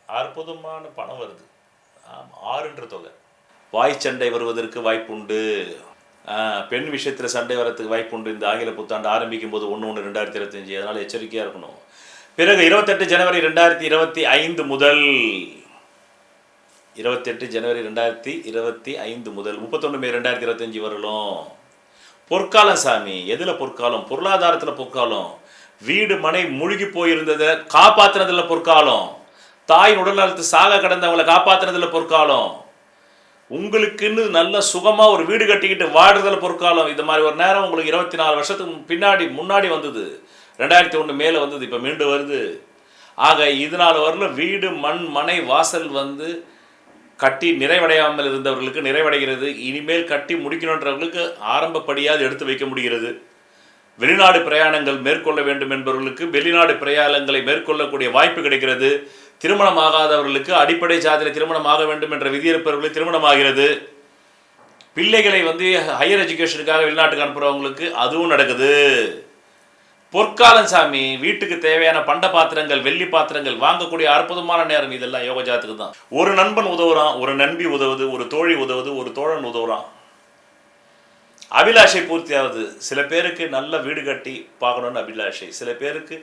அற்புதமான பணம் வருது. 6 தொகை. வாய் சண்டை வருவதற்கு வாய்ப்புண்டு, பெண் விஷயத்தில் சண்டை வரத்துக்கு வாய்ப்புண்டு. இந்த ஆங்கில புத்தாண்டு ஆரம்பிக்கும் போது 1/1/2025, அதனால் எச்சரிக்கையாக இருக்கணும். பிறகு 28 ஜனவரி 2025 முதல் 28 ஜனவரி 2025 முதல் 31 மே 2025 வரலும் பொற்காலம் சாமி. எதில் பொற்காலம்? பொருளாதாரத்தில் பொற்காலம். வீடு மனை மூழ்கி போயிருந்ததை காப்பாற்றுனதில் பொற்காலம். தாயின் உடல் நலத்து சாக கடந்தவங்களை காப்பாற்றுனதில் பொற்காலம். உங்களுக்குன்னு நல்ல சுகமாக ஒரு வீடு கட்டிக்கிட்டு வாடுறதில் பொற்காலம். இது மாதிரி ஒரு நேரம் உங்களுக்கு 24 வருஷத்துக்கு முன்னாடி வந்தது. 2001 மேலே வந்தது, இப்போ மீண்டும் வருது. ஆக இதனால் வரல வீடு மண் மனை வாசல் கட்டி நிறைவடையாமல் இருந்தவர்களுக்கு நிறைவடைகிறது. இனிமேல் கட்டி முடிக்கணுன்றவர்களுக்கு ஆரம்பப்படியாக எடுத்து வைக்க முடிகிறது. வெளிநாடு பிரயாணங்கள் மேற்கொள்ள வேண்டும் என்பவர்களுக்கு வெளிநாடு பிரயாணங்களை மேற்கொள்ளக்கூடிய வாய்ப்பு கிடைக்கிறது. திருமணம் ஆகாதவர்களுக்கு அடிப்படை சாதியில் திருமணம் ஆக வேண்டும் என்ற விதியிருப்பவர்களுக்கு திருமணம் ஆகிறது. பிள்ளைகளை ஹையர் எஜுகேஷனுக்காக வெளிநாட்டுக்கு அனுப்புகிறவங்களுக்கு அதுவும் நடக்குது. பொற்காலம் சாமி. வீட்டுக்கு தேவையான பண்ட பாத்திரங்கள், வெள்ளி பாத்திரங்கள் வாங்கக்கூடிய அற்புதமான நேரம். இதெல்லாம் யோக ஜாதத்துக்கு தான். ஒரு நண்பன் உதவுறான், ஒரு நண்பி உதவுது, ஒரு தோழி உதவுது, ஒரு தோழன் உதவுறான். அபிலாஷை பூர்த்தி ஆகுது. சில பேருக்கு நல்ல வீடு கட்டி பார்க்கணுன்னு அபிலாஷை. சில பேருக்கு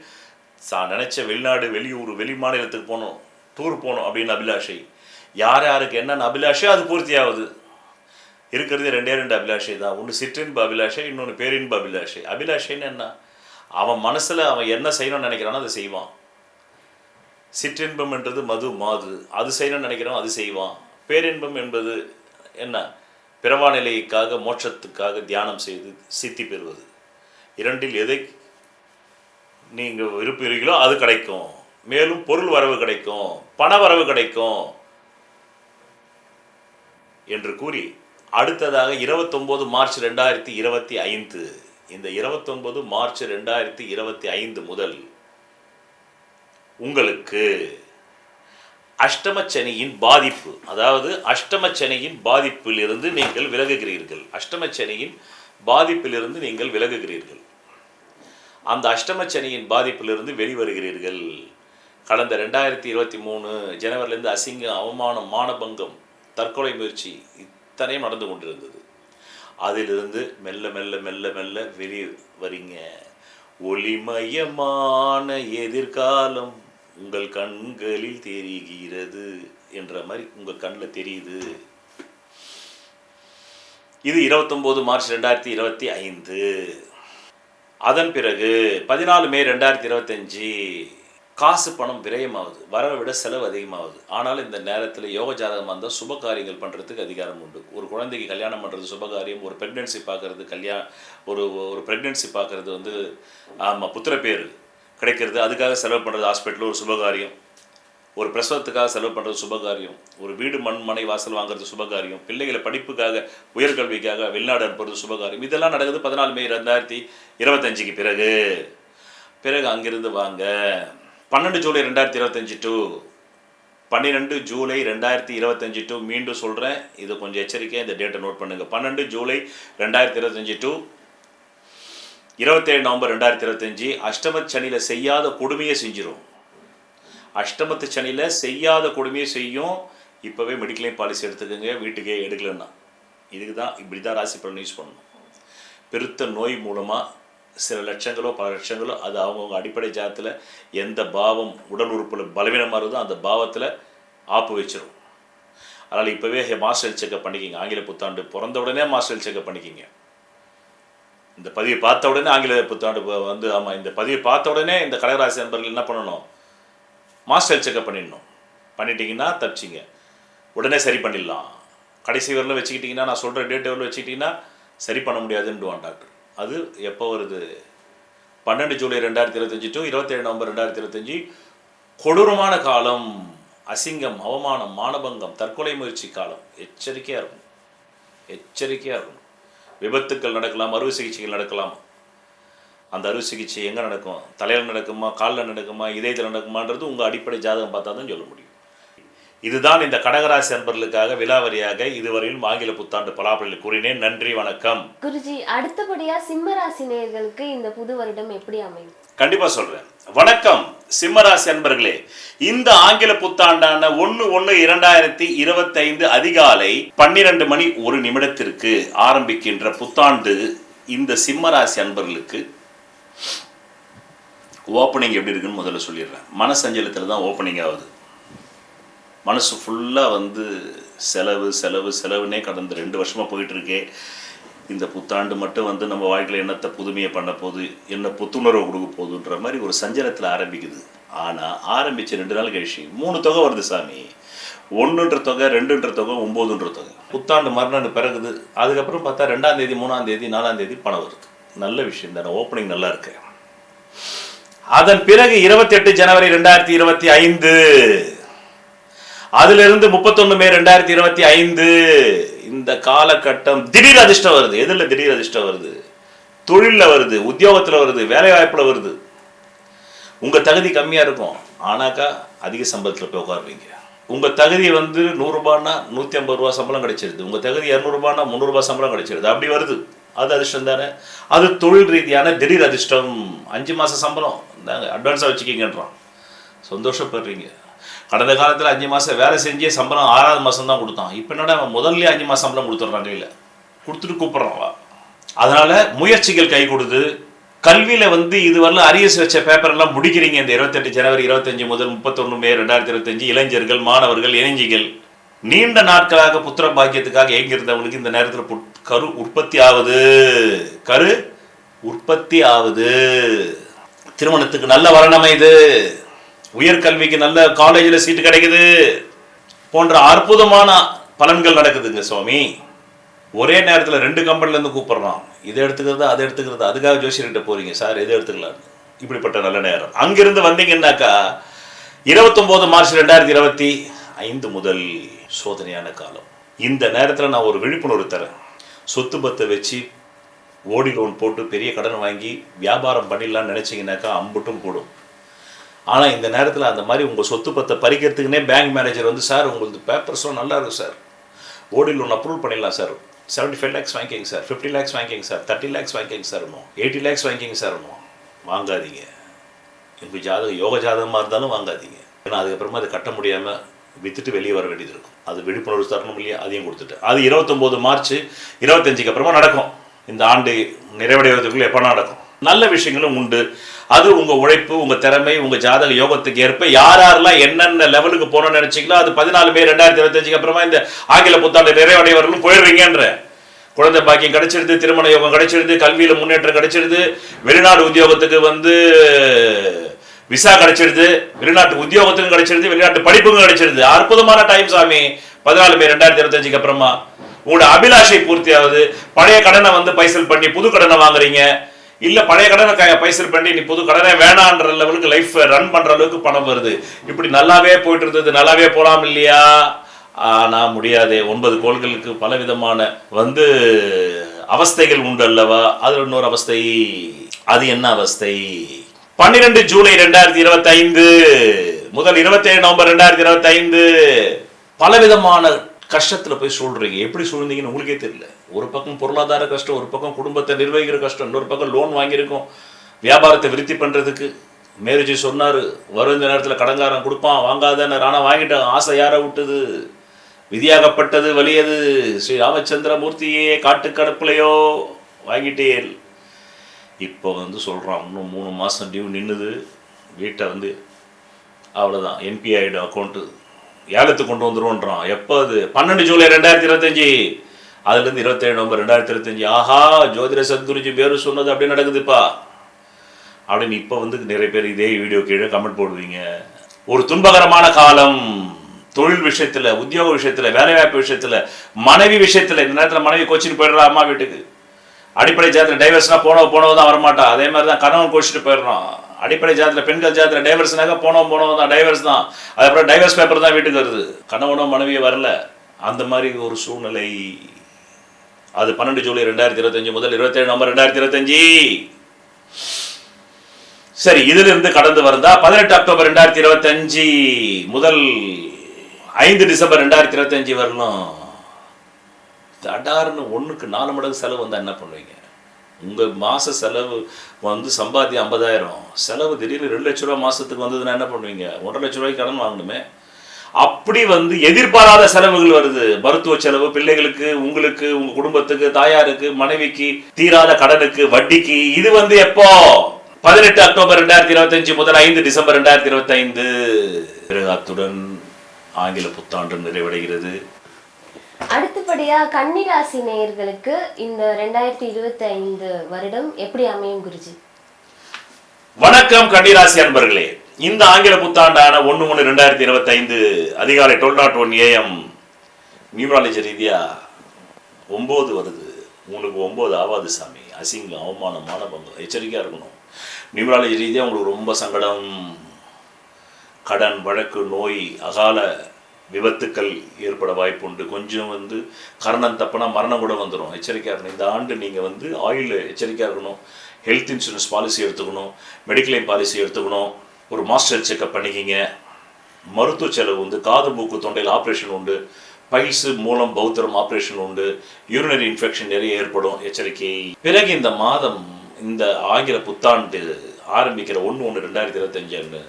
நினைச்ச வெளிநாடு, வெளியூர், வெளி மாநிலத்துக்கு போகணும், டூர் போகணும் அப்படின்னு அபிலாஷை. யார் யாருக்கு என்னென்ன அபிலாஷை அது பூர்த்தி ஆகுது. இருக்கிறது 2 அபிலாஷை தான். ஒன்று சிற்றின்ப அபிலாஷை, இன்னொன்று பேரின்ப அபிலாஷை. அபிலாஷைன்னு என்ன? அவன் மனசில் அவன் என்ன செய்யணும்னு நினைக்கிறானோ அதை செய்வான். சிற்றின்பம் என்றது மது, மாது. அது செய்யணும்னு நினைக்கிறான், அது செய்வான். பேரின்பம் என்பது என்ன? பிறவா நிலைக்காக, மோட்சத்துக்காக தியானம் செய்து சித்தி பெறுவது. 2இல் எதை நீங்கள் விரும்புகிறீங்களோ அது கிடைக்கும். மேலும் பொருள் வரவு கிடைக்கும், பண வரவு கிடைக்கும் என்று கூறி அடுத்ததாக 29 மார்ச் 2025. இந்த 29 மார்ச் 2025 முதல் உங்களுக்கு அஷ்டமச்சனியின் பாதிப்பு, அதாவது அஷ்டமச்சனியின் பாதிப்பிலிருந்து நீங்கள் விலகுகிறீர்கள். அஷ்டமச்சனியின் பாதிப்பிலிருந்து நீங்கள் விலகுகிறீர்கள். அந்த அஷ்டமச்சனியின் பாதிப்பிலிருந்து வெளிவருகிறீர்கள். கடந்த 2023 ஜனவரிலேருந்து அசிங்கம், அவமானம், மானபங்கம், தற்கொலை முயற்சி இத்தனையும் நடந்து கொண்டிருந்தது. அதிலிருந்து மெல்ல மெல்ல மெல்ல மெல்ல வெளியே வரீங்க. ஒளிமயமான எதிர்காலம் உங்கள் கண்களில் தெரிகிறது என்ற மாதிரி உங்கள் கண்ணில் தெரியுது. இது 29 மார்ச் 2025. அதன் பிறகு 14 மே 2025 காசு பணம் விரயமாகுது, வரவை விட செலவு அதிகமாகுது. ஆனால் இந்த நேரத்தில் யோக ஜாதகமாக இருந்தால் சுப காரியங்கள் பண்ணுறதுக்கு அதிகாரம் உண்டு. ஒரு குழந்தைக்கு கல்யாணம் பண்ணுறது சுபகாரியம், ஒரு ப்ரெக்னென்சி பார்க்குறது ஒரு ப்ரெக்னென்சி பார்க்குறது வந்து புத்திர பேர் கிடைக்கிறது, அதுக்காக செலவு பண்ணுறது ஹாஸ்பிட்டலில் ஒரு சுபகாரியம், ஒரு பிரசவத்துக்காக செலவு பண்ணுறது சுபகாரியம், ஒரு வீடு மனை வாசல் வாங்குறது சுபகாரியம், பிள்ளைகளை படிப்புக்காக உயர்கல்விக்காக வெளிநாடு அனுப்புறது சுபகாரியம். இதெல்லாம் நடக்குது 14 மே 2025 பிறகு அங்கிருந்து வாங்க. 12 ஜூலை 2025 டு 12 ஜூலை 2025 டு மீண்டும் சொல்கிறேன், இது கொஞ்சம் எச்சரிக்கையாக இந்த டேட்டை நோட் பண்ணுங்கள். 12 ஜூலை 2025 டு 27 நவம்பர் 2025 அஷ்டம சனியில் செய்யாத கொடுமையை செஞ்சிடும். அஷ்டமத்து சனியில் செய்யாத கொடுமையை செய்யும். இப்போவே மெடிக்ளைம் பாலிசி எடுத்துக்கோங்க, வீட்டுக்கே எடுக்கலன்னா. இதுக்கு தான் இப்படி தான் ராசி பலன் யூஸ் பண்ணணும். பெருத்த நோய் மூலமாக சில லட்சங்களோ பல லட்சங்களோ அது அவங்கவுங்க அடிப்படை ஜாதத்தில் எந்த பாவம் உடல் உறுப்பில் பலவீனமாக இருந்தோ அந்த பாவத்தில் ஆப்பு வச்சிடும். அதனால் இப்போவே மாஸ்டர் செக்கப் பண்ணிக்கிங்க. ஆங்கில புத்தாண்டு பிறந்த உடனே மாஸ்டர் செக்கப் பண்ணிக்கிங்க. இந்த பதிவை பார்த்த உடனே ஆங்கில புத்தாண்டு வந்து ஆமாம், இந்த பதிவை பார்த்த உடனே இந்த கடகராசி நண்பர்கள் என்ன பண்ணணும், மாஸ்டர் செக்கப் பண்ணிடணும். பண்ணிட்டீங்கன்னா தப்பிச்சிங்க, உடனே சரி பண்ணிடலாம். கடைசி வரல வச்சுக்கிட்டிங்கன்னா, நான் சொல்கிற டேட் வரல வச்சுக்கிட்டிங்கன்னா சரி பண்ண முடியாதுன்னுவான் டாக்டர். அது எப்போ வருது, 12 ஜூலை 2025 டு 27 நவம்பர் 2025 கொடூரமான காலம். அசிங்கம், அவமானம், மானபங்கம், தற்கொலை முயற்சி காலம். எச்சரிக்கையாக இருக்கும், எச்சரிக்கையாக இருக்கணும். விபத்துக்கள் நடக்கலாம், அறுவை சிகிச்சைகள் நடக்கலாம். அந்த அறுவை சிகிச்சை எங்கே நடக்கும், தலையில் நடக்குமா, காலில் நடக்குமா, இதயத்தில் நடக்குமான்றது உங்கள் அடிப்படை ஜாதகம் பார்த்தா தான் சொல்ல முடியும். இதுதான் இந்த கடகராசி அன்பர்களுக்காக விலாவரியாக இதுவரையிலும் ஆங்கில புத்தாண்டு பலாபலன்கள் கூறினேன். நன்றி, வணக்கம். குருஜி, அடுத்தபடியா சிம்ம ராசி நேயர்களுக்கு இந்த புது வருடம் எப்படி அமையும்? கண்டிப்பா சொல்றேன். வணக்கம் சிம்மராசி அன்பர்களே. இந்த ஆங்கில புத்தாண்டான 1/1/2025 அதிகாலை 12 மணி 1 நிமிடத்திற்கு ஆரம்பிக்கின்ற புத்தாண்டு இந்த சிம்மராசி அன்பர்களுக்கு ஓப்பனிங் எப்படி இருக்குன்னு முதல்ல சொல்லிடுறேன். மனசஞ்சலத்தில் தான் ஓப்பனிங் ஆகுது. மனசு ஃபுல்லாக வந்து செலவு செலவு செலவுன்னே கடந்த 2 வருஷமாக போயிட்டுருக்கே. இந்த புத்தாண்டு மட்டும் வந்து நம்ம வாழ்க்கையில் என்னத்தை புதுமையை பண்ண போகுது, என்ன புத்துணர்வு கொடுக்க போகுதுன்ற மாதிரி ஒரு சஞ்சலத்தில் ஆரம்பிக்குது. ஆனால் ஆரம்பித்த 2 நாள் கழிச்சு 3 தொகை வருது சாமி. 1ன்ற தொகை, 2ன்ற தொகை, 9ன்ற தொகை. புத்தாண்டு மறுநாள் பிறகுது. அதுக்கப்புறம் பார்த்தா 2ஆம் தேதி, 3ஆம் தேதி, 4ஆம் தேதி பணம் வருது. நல்ல விஷயம் தானே, ஓப்பனிங் நல்லா இருக்கு. அதன் பிறகு 28 ஜனவரி 2025, அதிலிருந்து 31 மே 2025 இந்த காலகட்டம் திடீர் அதிர்ஷ்டம் வருது. எதில் திடீர் அதிர்ஷ்டம் வருது? தொழிலில் வருது, உத்தியோகத்தில் வருது, வேலை வாய்ப்பில் வருது. உங்கள் தகுதி கம்மியாக இருக்கும், ஆனாக்கா அதிக சம்பளத்தில் போய் உட்காருவீங்க. உங்கள் தகுதி வந்து 100 ரூபான்னா 150 ரூபா சம்பளம் கிடைச்சிருது. உங்கள் தகுதி 200 ரூபான்னா 300 ரூபா சம்பளம் கிடைச்சிருது. அப்படி வருது. அது அதிர்ஷ்டம் தானே. அது தொழில் ரீதியான திடீர் அதிர்ஷ்டம். 5 மாதம் சம்பளம் தாங்க அட்வான்ஸாக வச்சுக்கிங்கன்றான். சந்தோஷப்படுறீங்க. கடந்த காலத்தில் 5 மாதம் வேலை செஞ்சே சம்பளம் 6ஆவது மாதம் தான் கொடுத்தான். இப்போ என்னடா முதல்ல 5 மாதம் சம்பளம் கொடுத்துட்றான், கையில் கொடுத்துட்டு கூப்பிட்றான். அதனால் முயற்சிகள் கை கொடுது. கல்வியில் வந்து இதுவரையில் அரியர்ஸ் வச்ச பேப்பரெல்லாம் முடிக்கிறீங்க. இந்த 28 ஜனவரி 2025 முதல் 31 மே 2025 இளைஞர்கள், மாணவர்கள், இளைஞிகள் நீண்ட நாட்களாக புத்திர பாக்கியத்துக்காக ஏங்கியிருந்தவங்களுக்கு இந்த நேரத்தில் கரு உற்பத்தி ஆகுது. கரு உற்பத்தி ஆகுது. திருமணத்துக்கு நல்ல வரணமைது. உயர்கல்விக்கு நல்ல காலேஜில் சீட்டு கிடைக்குது போன்ற அற்புதமான பலன்கள் நடக்குதுங்க சுவாமி. ஒரே நேரத்தில் 2 கம்பெனிலேருந்து கூப்பிட்றான். இதை எடுத்துக்கிறது, அதை எடுத்துக்கிறது. அதுக்காக ஜோசியர்கிட்ட போகிறீங்க, சார் எதை எடுத்துக்கலாம். இப்படிப்பட்ட நல்ல நேரம். அங்கிருந்து வந்தீங்கன்னாக்கா 29 மார்ச் 2025 முதல் சோதனையான காலம். இந்த நேரத்தில் நான் ஒரு விழிப்புணர்வு தரேன். சொத்து பத்தை வச்சு ஓடி லோன் போட்டு பெரிய கடன் வாங்கி வியாபாரம் பண்ணிடலான்னு நினச்சிங்கனாக்கா அம்புட்டும் போடும். ஆனால் இந்த நேரத்தில் அந்த மாதிரி உங்கள் சொத்து பத்தை பறிக்கிறதுக்குனே பேங்க் மேனேஜர் வந்து, சார் உங்களுக்கு பேப்பர்ஸ்லாம் நல்லா இருக்கும் சார், ஓடி லோன் அப்ரூவல் பண்ணிடலாம் சார், 75 lakhs வாங்கிக்கிங்க சார், 50 lakhs வாங்கிக்கிங்க சார், 30 lakhs வாங்கிக்கிங்க சார், 80 lakhs வாங்கிக்கிங்க சார், வாங்காதீங்க. உங்கள் ஜாதகம் யோக ஜாதகமாக இருந்தாலும் வாங்காதீங்க. ஏன்னா அதுக்கப்புறமா அது கட்ட முடியாமல் விற்றுட்டு வெளியே வர வேண்டியது இருக்கும். அது விழிப்புணர்வு தரணும் இல்லையா, அதையும் கொடுத்துட்டு. அது 29 மார்ச் 25க்கு அப்புறமா நடக்கும். இந்த ஆண்டு நிறைவடைவதற்குள்ள எப்போ நடக்கும். நல்ல விஷயங்களும் உண்டு. அது உங்கள் உழைப்பு, உங்கள் திறமை, உங்கள் ஜாதக யோகத்துக்கு ஏற்ப யாரெல்லாம் என்னென்ன லெவலுக்கு போகணும்னு நினச்சிங்களோ அது 14 மே 2025க்கு அப்புறமா இந்த ஆங்கில புத்தாண்டு நிறைவடைவர்களும் போயிடுறீங்கன்ற. குழந்தை பாக்கியம் கிடைச்சிருது, திருமண யோகம் கிடைச்சிருது, கல்வியில் முன்னேற்றம் கிடைச்சிருது, வெளிநாடு உத்தியோகத்துக்கு வந்து விசா கிடைச்சிருது, வெளிநாட்டு உத்தியோகத்துக்கும் கிடைச்சிருது, வெளிநாட்டு படிப்புக்கும் கிடைச்சிருது. அற்புதமான டைம் சாமி. 14 மே 2025க்கு அப்புறமா உங்களோட அபிலாஷை பூர்த்தி ஆகுது. பழைய கடனை வந்து பைசல் பண்ணி புது கடனை வாங்குறீங்க, இல்ல பழைய கடனை பைசல் பண்ணி நீ புது கடனே வேணான்ற லெவலுக்கு லைஃப் ரன் பண்ற அளவுக்கு பணம் வருது. இப்படி நல்லாவே போயிட்டு இருந்தது, நல்லாவே போலாம் இல்லையா? ஆனா முடியாது. 9 கோள்களுக்கு பல விதமான வந்து அவஸ்தைகள் உண்டு அல்லவா? அது இன்னொரு அவஸ்தை. அது என்ன அவஸ்தை? 12 ஜூலை 2025 முதல் 27 நவம்பர் 2025 பலவிதமான கஷ்டத்துல போய் சொல்றீங்க. எப்படி சொல்றீங்கன்னு உங்களுக்கே தெரியல. ஒரு பக்கம் பொருளாதார கஷ்டம், ஒரு பக்கம் குடும்பத்தை நிர்வகிக்கிற கஷ்டம், இன்னொரு பக்கம் லோன் வாங்கியிருக்கோம் வியாபாரத்தை விருத்தி பண்றதுக்கு. மேரேஜ் சொன்னாரு, வரும் இந்த நேரத்தில் கடங்காரன் கொடுப்பான், வாங்காதன்னு. ஆனா வாங்கிட்டான். ஆசை யாரை விட்டுது? விதியாகப்பட்டது வலியது. ஸ்ரீ ராமச்சந்திர மூர்த்தியே காட்டுக்கடப்புலையோ வாங்கிட்டேன். இப்போ வந்து சொல்கிறான், இன்னும் 3 மாதம் டியூ நின்றுது. வீட்டை வந்து அவ்வளோதான், என்பிஐடு அக்கௌண்ட்டு ஏலத்துக்கு கொண்டு வந்துருவோன்றான். எப்போ அது? 12 ஜூலை 2025. அதுலேருந்து 27 நவம்பர் 2025. ஆஹா, ஜோதிட சத்குருஜி பேரு சொன்னது அப்படியே நடக்குதுப்பா அப்படின்னு இப்போ வந்து நிறைய பேர் இதே வீடியோ கீழே கமெண்ட் போடுவீங்க. ஒரு துன்பகரமான காலம். தொழில் விஷயத்தில், உத்தியோக விஷயத்தில், வேலைவாய்ப்பு விஷயத்தில், மனைவி விஷயத்தில். இந்த நேரத்தில் மனைவி கோச்சின்னு போயிடுறா அம்மா வீட்டுக்கு. அடிப்படை ஜாதத்தில் டைவர்ஸ்னா போனவ தான் வரமாட்டா. அதே மாதிரி தான் கணவன் கோச்சிட்டு போயிடுறோம். அடிப்படை ஜாதத்தில் பெண்கள் ஜாதத்தில் டைவர்ஸ்னாக்க போனவ தான் டைவர்ஸ் தான். அதுக்கப்புறம் டைவர்ஸ் பேப்பர் தான் வீட்டுக்கு வருது. கணவனோ மனைவியே வரல. அந்த மாதிரி ஒரு சூழ்நிலை. அது 12 ஜூலை 2025 முதல் 27 நவம்பர் 2025. சரி, இதிலிருந்து கடந்து வருதா 18 அக்டோபர் 2025 முதல் 5 டிசம்பர் 2025 வரலாம். தடார்னு 1க்கு 4 மடங்கு செலவு வந்தால் என்ன பண்ணுவீங்க? உங்கள் மாத செலவு வந்து சம்பாத்தியம் 50,000, செலவு திடீர்னு 2 லட்ச ரூபா மாதத்துக்கு வந்ததுன்னா என்ன பண்ணுவீங்க? 1.5 லட்ச ரூபாய்க்கு கடன் வாங்கணுமே. அப்படி வந்து எதிர்பாராத செலவுகள் வருது. மருத்துவ செலவு, பிள்ளைகளுக்கு, உங்களுக்கு, உங்கள் குடும்பத்துக்கு, தாயாருக்கு, மனைவிக்கு, தீராத கடனுக்கு, வட்டிக்கு. இது வந்து எப்போ? 18 அக்டோபர் 2025 முதல் 5 டிசம்பர் 2025. பிறகு அத்துடன் ஆங்கில புத்தாண்டு நிறைவடைகிறது. அடுத்தபடியா கன்னிராசி நேயர்களுக்கு இந்த 2025 வருடம் எப்படி அமையும் குருஜி? வணக்கம் கன்னிராசி அன்பர்களே. இந்த ஆங்கில புத்தாண்டான 1/1/2025 அதிகாலை 12:01 AM நியூமராலஜி ரீதியா 9 வருது. உங்களுக்கு 9 ஆவாது சாமி. அசிங்கம், அவமானம், மானபங்கம். எச்சரிக்கையா இருக்கணும். நியூமராலஜி ரீதியா உங்களுக்கு ரொம்ப சங்கடம், கடன், வழக்கு, நோய், அகால விபத்துக்கள் ஏற்பட வாய்ப்பு உண்டு. கொஞ்சம் வந்து கரணம் தப்புனா மரணம் கூட வந்துடும். எச்சரிக்கையாக இருக்கணும். இந்த ஆண்டு நீங்கள் வந்து ஆயில் எச்சரிக்கையாக இருக்கணும். ஹெல்த் இன்சூரன்ஸ் பாலிசி எடுத்துக்கணும், மெடிக்ளைம் பாலிசி எடுத்துக்கணும், ஒரு மாஸ்டர் செக்அப் பண்ணிக்கிங்க. மருத்துவ செலவு வந்து காது, மூக்கு, தொண்டையில் ஆப்ரேஷன் உண்டு, பைல்ஸு, மூலம், பௌத்திரம் ஆப்ரேஷன் உண்டு, யூரினரி இன்ஃபெக்ஷன் நிறைய ஏற்படும். எச்சரிக்கை. பிறகு இந்த மாதம், இந்த ஆங்கில புத்தாண்டு ஆரம்பிக்கிற 1/1/2025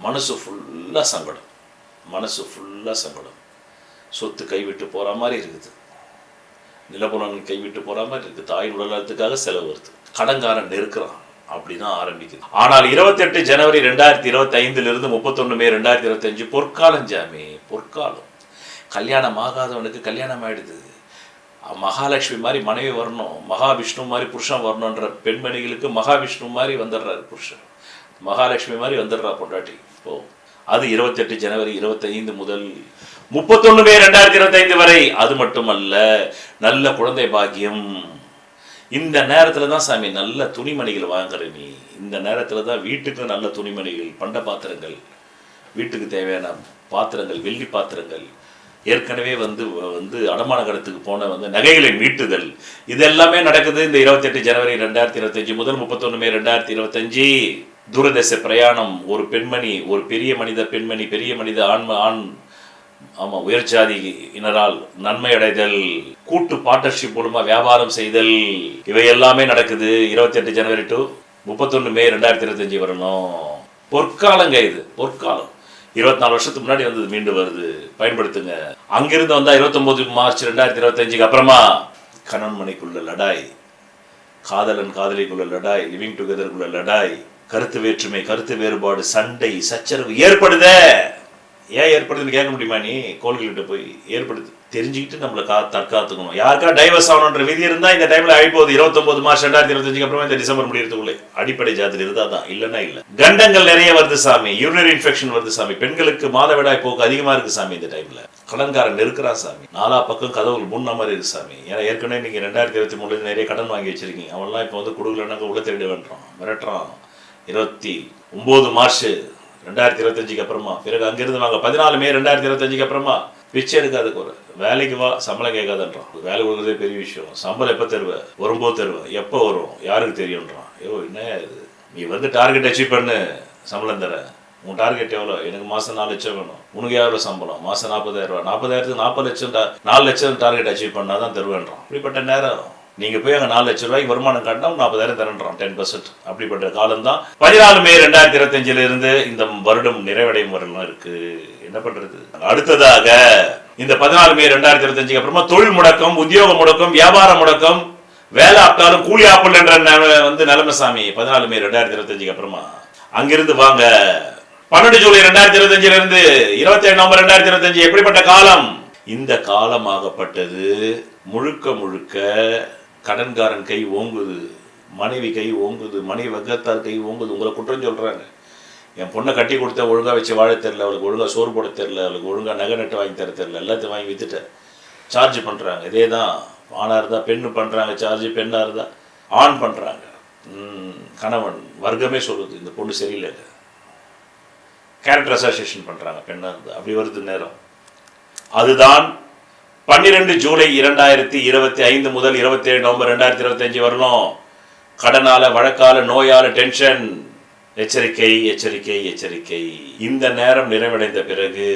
மனசு ஃபுல்லாக சங்கடம். மனசு ஃபுல்லாக சங்கடம். சொத்து கைவிட்டு போகிற மாதிரி இருக்குது, நிலப்புலன் கைவிட்டு போகிற மாதிரி இருக்குது, தாயின் உடல்நலத்துக்காக செலவு வருது, கடன்காரன் நெருக்கிறான். அப்படி தான் ஆரம்பிக்குது. ஆனால் 28 ஜனவரி 2025 31 மே 2025 பொற்காலம் ஜாமி, பொற்காலம். கல்யாணம் ஆகாதவனுக்கு கல்யாணம் ஆயிடுது. மகாலட்சுமி மாதிரி மனைவி வரணும், மகாவிஷ்ணு மாதிரி புருஷன் வரணுன்ற பெண்மணிகளுக்கு மகாவிஷ்ணு மாதிரி வந்துடுறாரு புருஷன், மகாலட்சுமி மாதிரி வந்துடுறா பொண்டாட்டி. இப்போ அது 28 ஜனவரி 2025 முதல் 31 மே 2025 வரை. அது மட்டுமல்ல, நல்ல குழந்தை பாக்கியம். இந்த நேரத்தில் தான் சாமி நல்ல துணிமணிகள் வாங்குற நீ. இந்த நேரத்தில் தான் வீட்டுக்கு நல்ல துணிமணிகள், பண்ட பாத்திரங்கள், வீட்டுக்கு தேவையான பாத்திரங்கள், வெள்ளி பாத்திரங்கள், ஏற்கனவே வந்து அடமான கடத்துக்கு போன வந்து நகைகளை மீட்டுதல், இது எல்லாமே நடக்குது இந்த 28 ஜனவரி 2025 முதல் 31 மே 2025. தூரதேச பிரயாணம், ஒரு பெண்மணி, ஒரு பெரிய மனித பெண்மணி, பெரிய மனித ஆண் உயர் ஜாதியினரால் நன்மை அடைதல், கூட்டு பார்ட்னர்ஷிப் மூலமா வியாபாரம் செய்தல், இவை எல்லாமே நடக்குது 28 ஜனவரி டு 31 மே 2025 வரணும். பொற்காலங்க இது, பொற்காலம். 24 வருஷத்துக்கு முன்னாடி வந்தது மீண்டும் வருது, பயன்படுத்துங்க. அங்கிருந்து வந்தா 29 மார்ச் 2025 அப்புறமா கணவன் மனைக்குள்ள லடாய், காதலன் காதலிக்குள்ள லடாய், லிவிங் டுகெதருக்குள்ள லடாய், கருத்து வேற்றுமை, கருத்து வேறுபாடு, சண்டை சச்சரவு ஏற்படுதே. ஏன் ஏற்படுதுன்னு கேட்க முடியுமா? நீ கோள்கிட்ட போய் ஏற்படுது தெரிஞ்சுக்கிட்டு நம்மளை தற்காத்துக்கணும். யாருக்கா டைவர்ஸ் ஆகணுன்ற விதி இருந்தா இந்த டைம்ல ஆயிப்போகுது. 29 மார்ச் 2025 அப்புறமா இந்த டிசம்பர் முடியறதுக்குள்ளே அடிப்படை ஜாதியில் இருந்தா தான், இல்லைன்னா இல்லை. கண்டங்கள் நிறைய வருது சாமி, யூரினரி இன்ஃபெக்ஷன் வருது சாமி, பெண்களுக்கு மாதவிடாய் போக்கு அதிகமா இருக்கு சாமி. இந்த டைம்ல கடன்காரன் இருக்கிறான் சாமி, 4 பக்கம் கதவுகள் முன்ன மாதிரி இருக்கு சாமி. ஏன்னா ஏற்கனவே நீங்க 2023 நிறைய கடன் வாங்கி வச்சிருக்கீங்க. அவன்லாம் இப்போ வந்து கொடுக்கலன்னாக்க உள்ள தேடி வேண்டாம், மிரட்டுறான். 29 மார்ச் 2025 அப்புறமா, பிறகு அங்கிருந்து வாங்க 14 மே 2025 அப்புறமா பிச்சை எடுக்காத குறை, வேலைக்கு வா, சம்பளம் கேட்காதன்றான். வேலை கொடுக்குறதே பெரிய விஷயம். சம்பளம் எப்போ தருவேன், வரும்போது தருவேன், எப்போ வரும் யாருக்கு தெரியும்ன்றான். ஐயோ என்ன இது, நீ வந்து டார்கெட் அச்சீவ் பண்ணு, சம்பளம் தர. உன் டார்கெட் எவ்வளோ? எனக்கு மாதம் 4 லட்சம் வேணும். உனக்கு எவ்வளோ சம்பளம்? மாதம் 40,000. 40,000க்கு 40 லட்சம் 4 லட்சம் டார்கெட் அச்சீவ் பண்ணால் தான் தருவேன்றான். இப்படிப்பட்ட நேரம் நீங்கள் போய் அங்கே 4 லட்சம் ரூபாய்க்கு வருமானம் காட்டினா 40,000 தரன்றான், 10%. அப்படிப்பட்ட காலம் தான் 14 மே 2025 இருந்து இந்த வருடம் நிறைவடையும் வரலாம் இருக்கு. என்ன பண்றது? அடுத்ததாக இந்த 14 மே 2025 அப்புறமா தொழில் முடக்கம், உத்தியோக முடக்கம், வியாபார முடக்கம், வேலை ஆப்டாலும் கூலி ஆப்பிள் என்ற வந்து நிலைமை சாமி. 14 மே 2025 அப்புறமா அங்கிருந்து வாங்க. 12 ஜூலை 2025 இருந்து 27 நவம்பர் 2025 எப்படிப்பட்ட காலம்? இந்த காலமாகப்பட்டது முழுக்க முழுக்க கடன்காரன் கை ஓங்குது, மனைவி கை ஓங்குது, மனைவி வகத்தார் கை ஓங்குது. உங்களை குற்றம் சொல்றாங்க. என் பொண்ணை கட்டி கொடுத்த ஒழுங்கா வச்சு வாழ தெரியல, அவளுக்கு ஒழுங்கா சோறு போட தெரியல, அவளுக்கு ஒழுங்கா நகை நட்டு வாங்கி தர தெரியல, எல்லாத்தையும் வாங்கி வித்துட்ட சார்ஜ் பண்றாங்க. இதே தான் ஆணா இருந்தா பெண்ணு பண்றாங்க சார்ஜ், பெண்ணா இருந்தா ஆண் பண்றாங்க. கணவன் வர்க்கமே சொல்லுது இந்த பொண்ணு சரியில்லை, கேரக்டர் அசோசியேஷன் பண்றாங்க பெண்ணா இருந்தா. அப்படி வருது நேரம். அதுதான் 12 ஜூலை 2025 முதல் 27 நவம்பர் 2025 வரணும். கடனால, வழக்கால, நோயால, டென்ஷன், எச்சரிக்கை எச்சரிக்கை எச்சரிக்கை. இந்த நேரம் நிறைவடைந்த பிறகு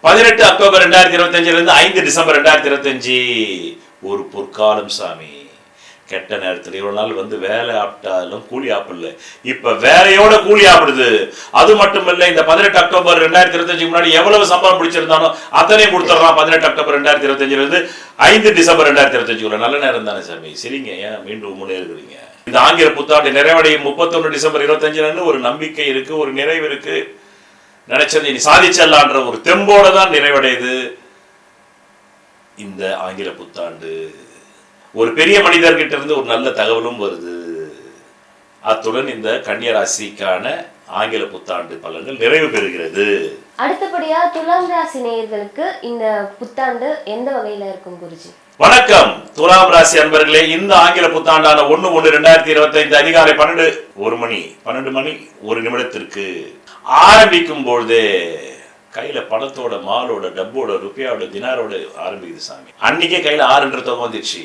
18 அக்டோபர் 2025 இருந்து 5 டிசம்பர் 2025 ஒரு பொற்காலம் சாமி. கெட்ட நேரத்தில் இவ்வளவு நாள் வந்து வேலை ஆப்பிட்டாலும் கூலி ஆப்பிடல, இப்ப வேலையோட கூலி ஆப்பிடுது. அது மட்டும் இல்ல, இந்த 18 அக்டோபர் 2025 முன்னாடி எவ்வளவு சம்பளம் பிடிச்சிருந்தாலும் அத்தனையும் கொடுத்துடலாம். 18 அக்டோபர் 2025 இருந்து 5 டிசம்பர் 2025 நல்ல நேரம் தானே சாமி. சரிங்க, ஏன் மீண்டும் முன்னேறுகிறீங்க? இந்த ஆங்கில புத்தாண்டு நிறைவடையும் 31 டிசம்பர் 25 ஒரு நம்பிக்கை இருக்கு, ஒரு நிறைவு இருக்கு. நினைச்சது நீ சாதிச்சல்லான்ற ஒரு தெம்போட தான் நிறைவடையுது இந்த ஆங்கில புத்தாண்டு. ஒரு பெரிய மனிதர்கிட்ட இருந்து ஒரு நல்ல தகவலும் வருது. அத்துடன் இந்த கன்னியா ராசிக்கான ஆங்கில புத்தாண்டு பலன்கள் நிறைவு பெறுகிறது. அடுத்தபடியா துலாம் ராசி நேயர்களுக்கு இந்த புத்தாண்டு எந்த வகையில இருக்கும் குருஜி? வணக்கம் துலாம் ராசி அன்பர்களே. இந்த ஆங்கில புத்தாண்டான 1/1/2025 அதிகாலை 12 மணி 1 நிமிடத்திற்கு ஆரம்பிக்கும் பொழுது கையில பணத்தோட, மாலோட, டப்போட, ருப்பியாவோட, தினாரோட ஆரம்பிக்குது சாமி. அன்னைக்கே கையில 6 தொகை வந்துருச்சு.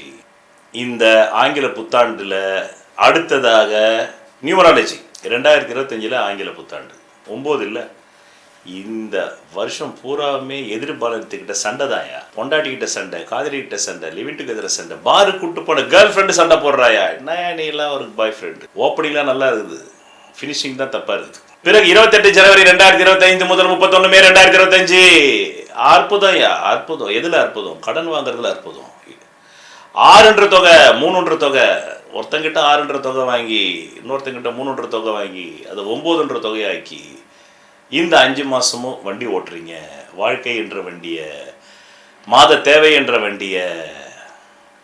இந்த ஆங்கில புத்தாண்டுல அடுத்ததாக நியூமராலஜி 2025 ஆங்கில புத்தாண்டு 9 இல்ல, இந்த வருஷம் பூராவுமே எதிர்பாலத்துக்கிட்ட சண்டை தாயா. பொண்டாட்டிக்கிட்ட சண்டை, காதலிக்கிட்ட சண்டை, லிவிங் டுகெதர் சண்டை, பாரு கூட்டு போன கேர்ள் ஃப்ரெண்டு சண்டை போடுறாயா. என்ன நீ எல்லாம் ஒரு பாய் ஃப்ரெண்டு. ஓப்பனிங்லாம் நல்லா இருக்குது, ஃபினிஷிங் தான் தப்பா இருக்குது. பிறகு 28 ஜனவரி 2025 முதல் 31 மே 2025 அற்புதம்யா, அற்புதம். எதுல அற்புதம்? கடன் வாங்குறதுல அற்புதம். 6 தொகை, 3 தொகை. ஒருத்தங்கிட்ட 6 தொகை வாங்கி இன்னொருத்தங்கிட்ட 3 தொகை வாங்கி அதை 9 தொகையாக்கி இந்த 5 மாசமும் வண்டி ஓட்டுறீங்க. வாழ்க்கை என்ற வண்டிய, மாத தேவை என்ற வண்டிய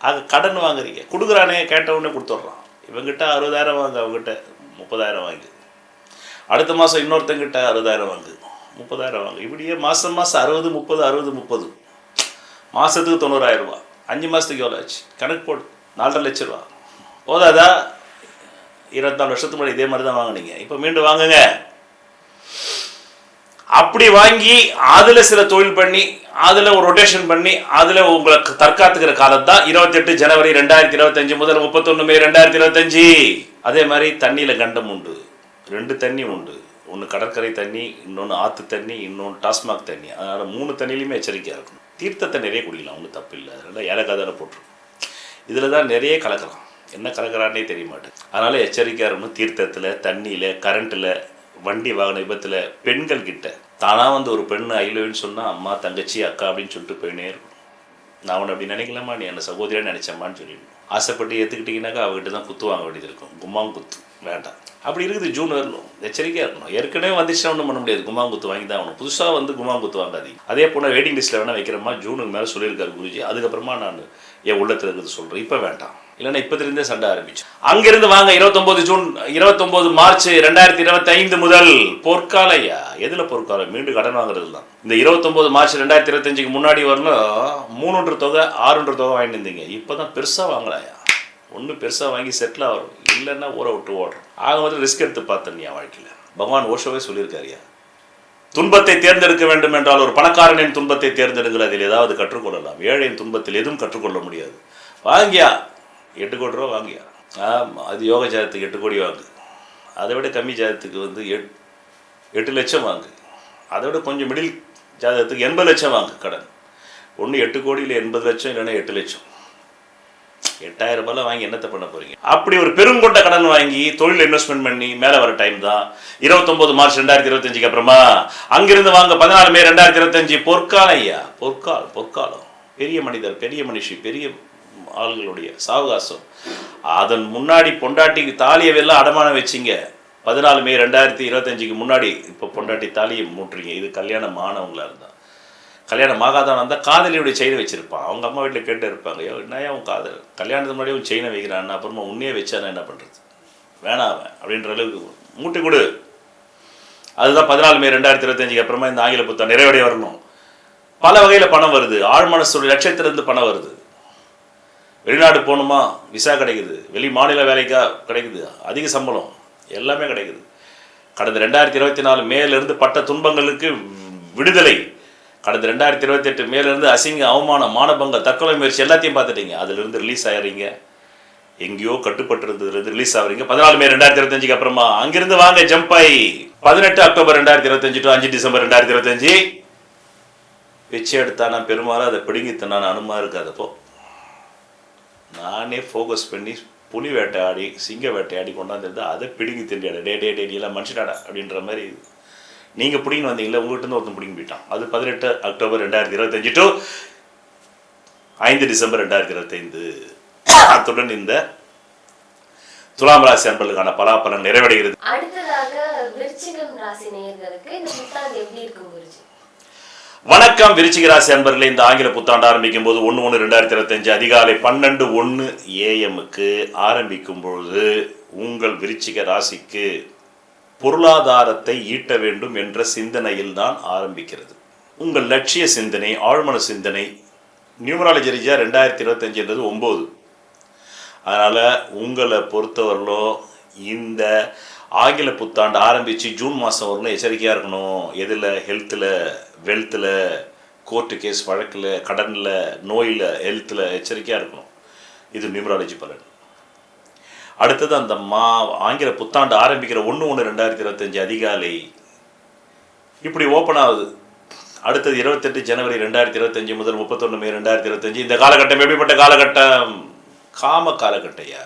ஆக கடன் வாங்குறீங்க. கொடுக்குறானே, கேட்டவுடனே கொடுத்துட்றான். இவங்கிட்ட 60,000 வாங்க, அவங்ககிட்ட 30,000 வாங்கு. அடுத்த மாதம் இன்னொருத்தங்கிட்ட 60,000 வாங்கு, 30,000 வாங்கு. இப்படியே மாதம் 60, 30, 60, 30 மாதத்துக்கு 90,000 ரூபா. 5 மாதத்துக்கு எவ்வளோ ஆச்சு கணக்கு போடு. 4.5 லட்சம் ரூபா போதாதா? 24 வருஷத்துக்கு முன்னாடி இதே மாதிரி தான் வாங்கினீங்க. இப்போ மீண்டும் வாங்குங்க. அப்படி வாங்கி அதுல சில தொழில் பண்ணி, அதுல ஒரு ரொட்டேஷன் பண்ணி, அதுல உங்களுக்கு தற்காத்துக்கிற காலம் தான் 28 ஜனவரி 2025 முதல் 31 மே 2025. அதே மாதிரி தண்ணியில கண்டம் உண்டு, 2 தண்ணி உண்டு. ஒன்று கடற்கரை தண்ணி, இன்னொன்று ஆற்று தண்ணி, இன்னொன்று டாஸ்மாக் தண்ணி. அதனால் 3 தண்ணிலையுமே எச்சரிக்கையாக இருக்கும். தீர்த்தத்தை நிறைய குடிக்கலாம், ஒன்றும் தப்பு இல்லை. அதனால் ஏலக்காய் தானே போட்டுரும். இதில் தான் நிறைய கலக்கலாம், என்ன கலக்கிறான்னே தெரிய மாட்டேன். அதனால் எச்சரிக்கையாக இருக்கணும். தீர்த்தத்தில், தண்ணியில், கரண்ட்டில், வண்டி வாகன விபத்தில், பெண்கள் கிட்ட தானாக வந்து ஒரு பெண் ஐ லவ்னு சொன்னால் அம்மா, தங்கச்சி, அக்கா அப்படின்னு சொல்லிட்டு போயினே இருக்கும். நான் அவனை அப்படி நினைக்கலாமா, நீ என்ன சகோதரியாக நினச்சம்மான்னு சொல்லிடணும். ஆசைப்பட்டு ஏற்றுக்கிட்டிங்கனாக்கா அவகிட்ட தான் குத்து வாங்க வேண்டியது இருக்கும். குத்து வேண்டாம். அப்படி இருக்குது. ஜூன் வரலும் எச்சரிக்கையாக இருக்கணும். ஏற்கனவே வந்துச்சுன்னா ஒன்றும் பண்ண முடியாது. குத்து வாங்கி தான் ஆகணும். புதுசாக வந்து குத்து வாங்காதீங்க. அதே போல் வெயிட்டிங் லிஸ்ட்டில் வேணால் வைக்கிறோமா, ஜூனுக்கு மேலே சொல்லியிருக்காரு குருஜி. அதுக்கப்புறமா நான் என் உள்ளத்தில் இருக்கிறது சொல்கிறேன். இப்போ வேண்டாம், இல்லைன்னா இப்போதிலிருந்தே சண்டை ஆரம்பிச்சு. அங்கிருந்து வாங்க 29 மார்ச் 2025 முதல் பொற்காலையா. எதில் பொற்காலம்? மீண்டும் கடன் வாங்குறது தான். இந்த 29 மார்ச் 2025க்கு முன்னாடி வரலும் 3 தொகை 6 தொகை வாங்கிட்டு இருந்தீங்க. இப்போ தான் பெருசாக வாங்கலாயா. ஒன்று பெருசாக வாங்கி செட்டில் ஆகும், இல்லைன்னா ஊரை விட்டு ஓடுறோம். ஆக வந்து ரிஸ்க் எடுத்து பார்த்தேன் என் வாழ்க்கையில். பகவான் ஓஷோவே சொல்லியிருக்காருயா, துன்பத்தை தேர்ந்தெடுக்க வேண்டும் என்றால் ஒரு பணக்காரனின் துன்பத்தை தேர்ந்தெடுங்கள், அதில் ஏதாவது கற்றுக்கொள்ளலாம். ஏழையின் துன்பத்தில் எதுவும் கற்றுக்கொள்ள முடியாது. வாங்கியா 8 கோடி ரூபா வாங்கியா. அது யோக ஜாதத்துக்கு 8 கோடி வாங்கு. அதை விட கம்மி ஜாதத்துக்கு வந்து 8 லட்சம் வாங்கு. அதை விட கொஞ்சம் மிடில் ஜாதகத்துக்கு 80 லட்சம் வாங்கு கடன். ஒன்று 8 கோடியில் 80 லட்சம், இல்லைன்னா 8 லட்சம். 8000 ரூபாய் வாங்கி என்னத்தை பண்ண போறீங்க? அப்படி ஒரு பெருங்கொண்ட கடன் வாங்கி தொழில் இன்வெஸ்ட்மெண்ட் பண்ணி மேலே வர டைம் தான் 29 மார்ச் 2025க்கு அப்புறமா. அங்கிருந்து வாங்க 14 மே 2025 பொற்காலம் ஐயா. பொற்காலம். பெரிய மனிதர், பெரிய மனுஷி, பெரிய ஆளுகளுடைய சாவகாசம். அதன் முன்னாடி பொண்டாட்டி தாலியவெல்லாம் அடமானம் வச்சிங்க. 14 மே 2025க்கு முன்னாடி இப்போ பொண்டாட்டி தாலியை மூட்டுறீங்க. இது கல்யாணம் ஆனவங்களா இருந்தா. கல்யாணம் ஆகாதவன் இருந்தால் காதலியுடைய செயினை வச்சுருப்பான். அவங்க அம்மா வீட்டில் கேட்டு இருப்பாங்க, என்னையா உன் காதல் கல்யாணத்துக்கு முன்னாடி உன் செயினை வைக்கிறான், அப்புறமா உன்னையே வச்சானா என்ன பண்ணுறது, வேணாம் அப்படின்ற அளவுக்கு மூட்டி கொடு. அதுதான் 14 மே 2025க்கு அப்புறமா இந்த ஆங்கில புத்தாண்டு நிறைவடைய வரணும். பல வகையில் பணம் வருது. ஆழ்மனசுடைய லட்சத்திலிருந்து பணம் வருது. வெளிநாடு போகணுமா, விசா கிடைக்குது. வெளி மாநில வேலைக்கா கிடைக்குது. அதிக சம்பளம், எல்லாமே கிடைக்குது. கடந்த 2024 மேலிருந்து பட்ட துன்பங்களுக்கு விடுதலை. கடந்த 2028 மேலிருந்து அசிங்க, அவமானம், மானபங்க, தற்கொலை முயற்சி எல்லாத்தையும் பார்த்துட்டீங்க. அதிலிருந்து ரிலீஸ் ஆகிறீங்க. எங்கேயோ கட்டுப்பட்டு இருந்ததுலேருந்து ரிலீஸ் ஆகிறீங்க 14 மே 2025க்கு அப்புறமா. அங்கிருந்து வாங்க ஜம்ப் ஆகி 18 அக்டோபர் 2025 டு 5 டிசம்பர் 2025. பிச்சை எடுத்தானா பெருமாள், அதை பிடுங்கித்தான் நான் அனுமா இருக்காதப்போ நானே ஃபோக்கஸ் பண்ணி புலி வேட்டையாடி, சிங்க வேட்டையாடி கொண்டாந்துருந்தா அதை பிடுங்கி திண்டியாட. டே எல்லாம் மனுஷனாடா அப்படின்ற மாதிரி நீங்கள் பிடிங்கன்னு வந்தீங்களா, உங்கள்கிட்ட ஒருத்தன் பிடிங்கி போயிட்டான். அது 18 அக்டோபர் 2025 டு 5 டிசம்பர் 2025. அத்துடன் இந்த துலாம் ராசி அன்பர்களுக்கான பலாபலன் நிறைவடைகிறது. அடுத்ததாக விருச்சிகம் ராசி நேயர்களுக்கு இந்த புத்தாண்டு எப்படி இருக்கும் குருஜி? வணக்கம் விருச்சிக ராசி அன்பர்களே. இந்த ஆங்கில புத்தாண்டு ஆரம்பிக்கும் போது 1/1/2025 அதிகாலை 12:01 AM ஆரம்பிக்கும் பொழுது உங்கள் விருச்சிக ராசிக்கு பொருளாதாரத்தை ஈட்ட வேண்டும் என்ற சிந்தனையில் தான் ஆரம்பிக்கிறது. உங்கள் லட்சிய சிந்தனை, ஆழ்மன சிந்தனை. நியூமராலஜி ரீதியாக 2025 9. அதனால் உங்களை பொறுத்தவரையிலும் இந்த ஆங்கில புத்தாண்டு ஆரம்பித்து ஜூன் மாதம் வரணும் எச்சரிக்கையாக இருக்கணும். எதில்? ஹெல்த்தில், வெல்த்தில், கோர்ட்டு கேஸ் வழக்கில், கடனில், நோயில், ஹெல்த்தில் எச்சரிக்கையாக இருக்கணும். இது நியூமராலஜி பலன். அடுத்தது அந்த ஆங்கில புத்தாண்டு ஆரம்பிக்கிற 1/1/2025 அதிகாலை இப்படி ஓப்பன் ஆகுது. அடுத்தது 28 ஜனவரி 2025 முதல் 31 மே 2025. இந்த காலகட்டம் எப்படிப்பட்ட காலகட்டம்? காம காலகட்டையா.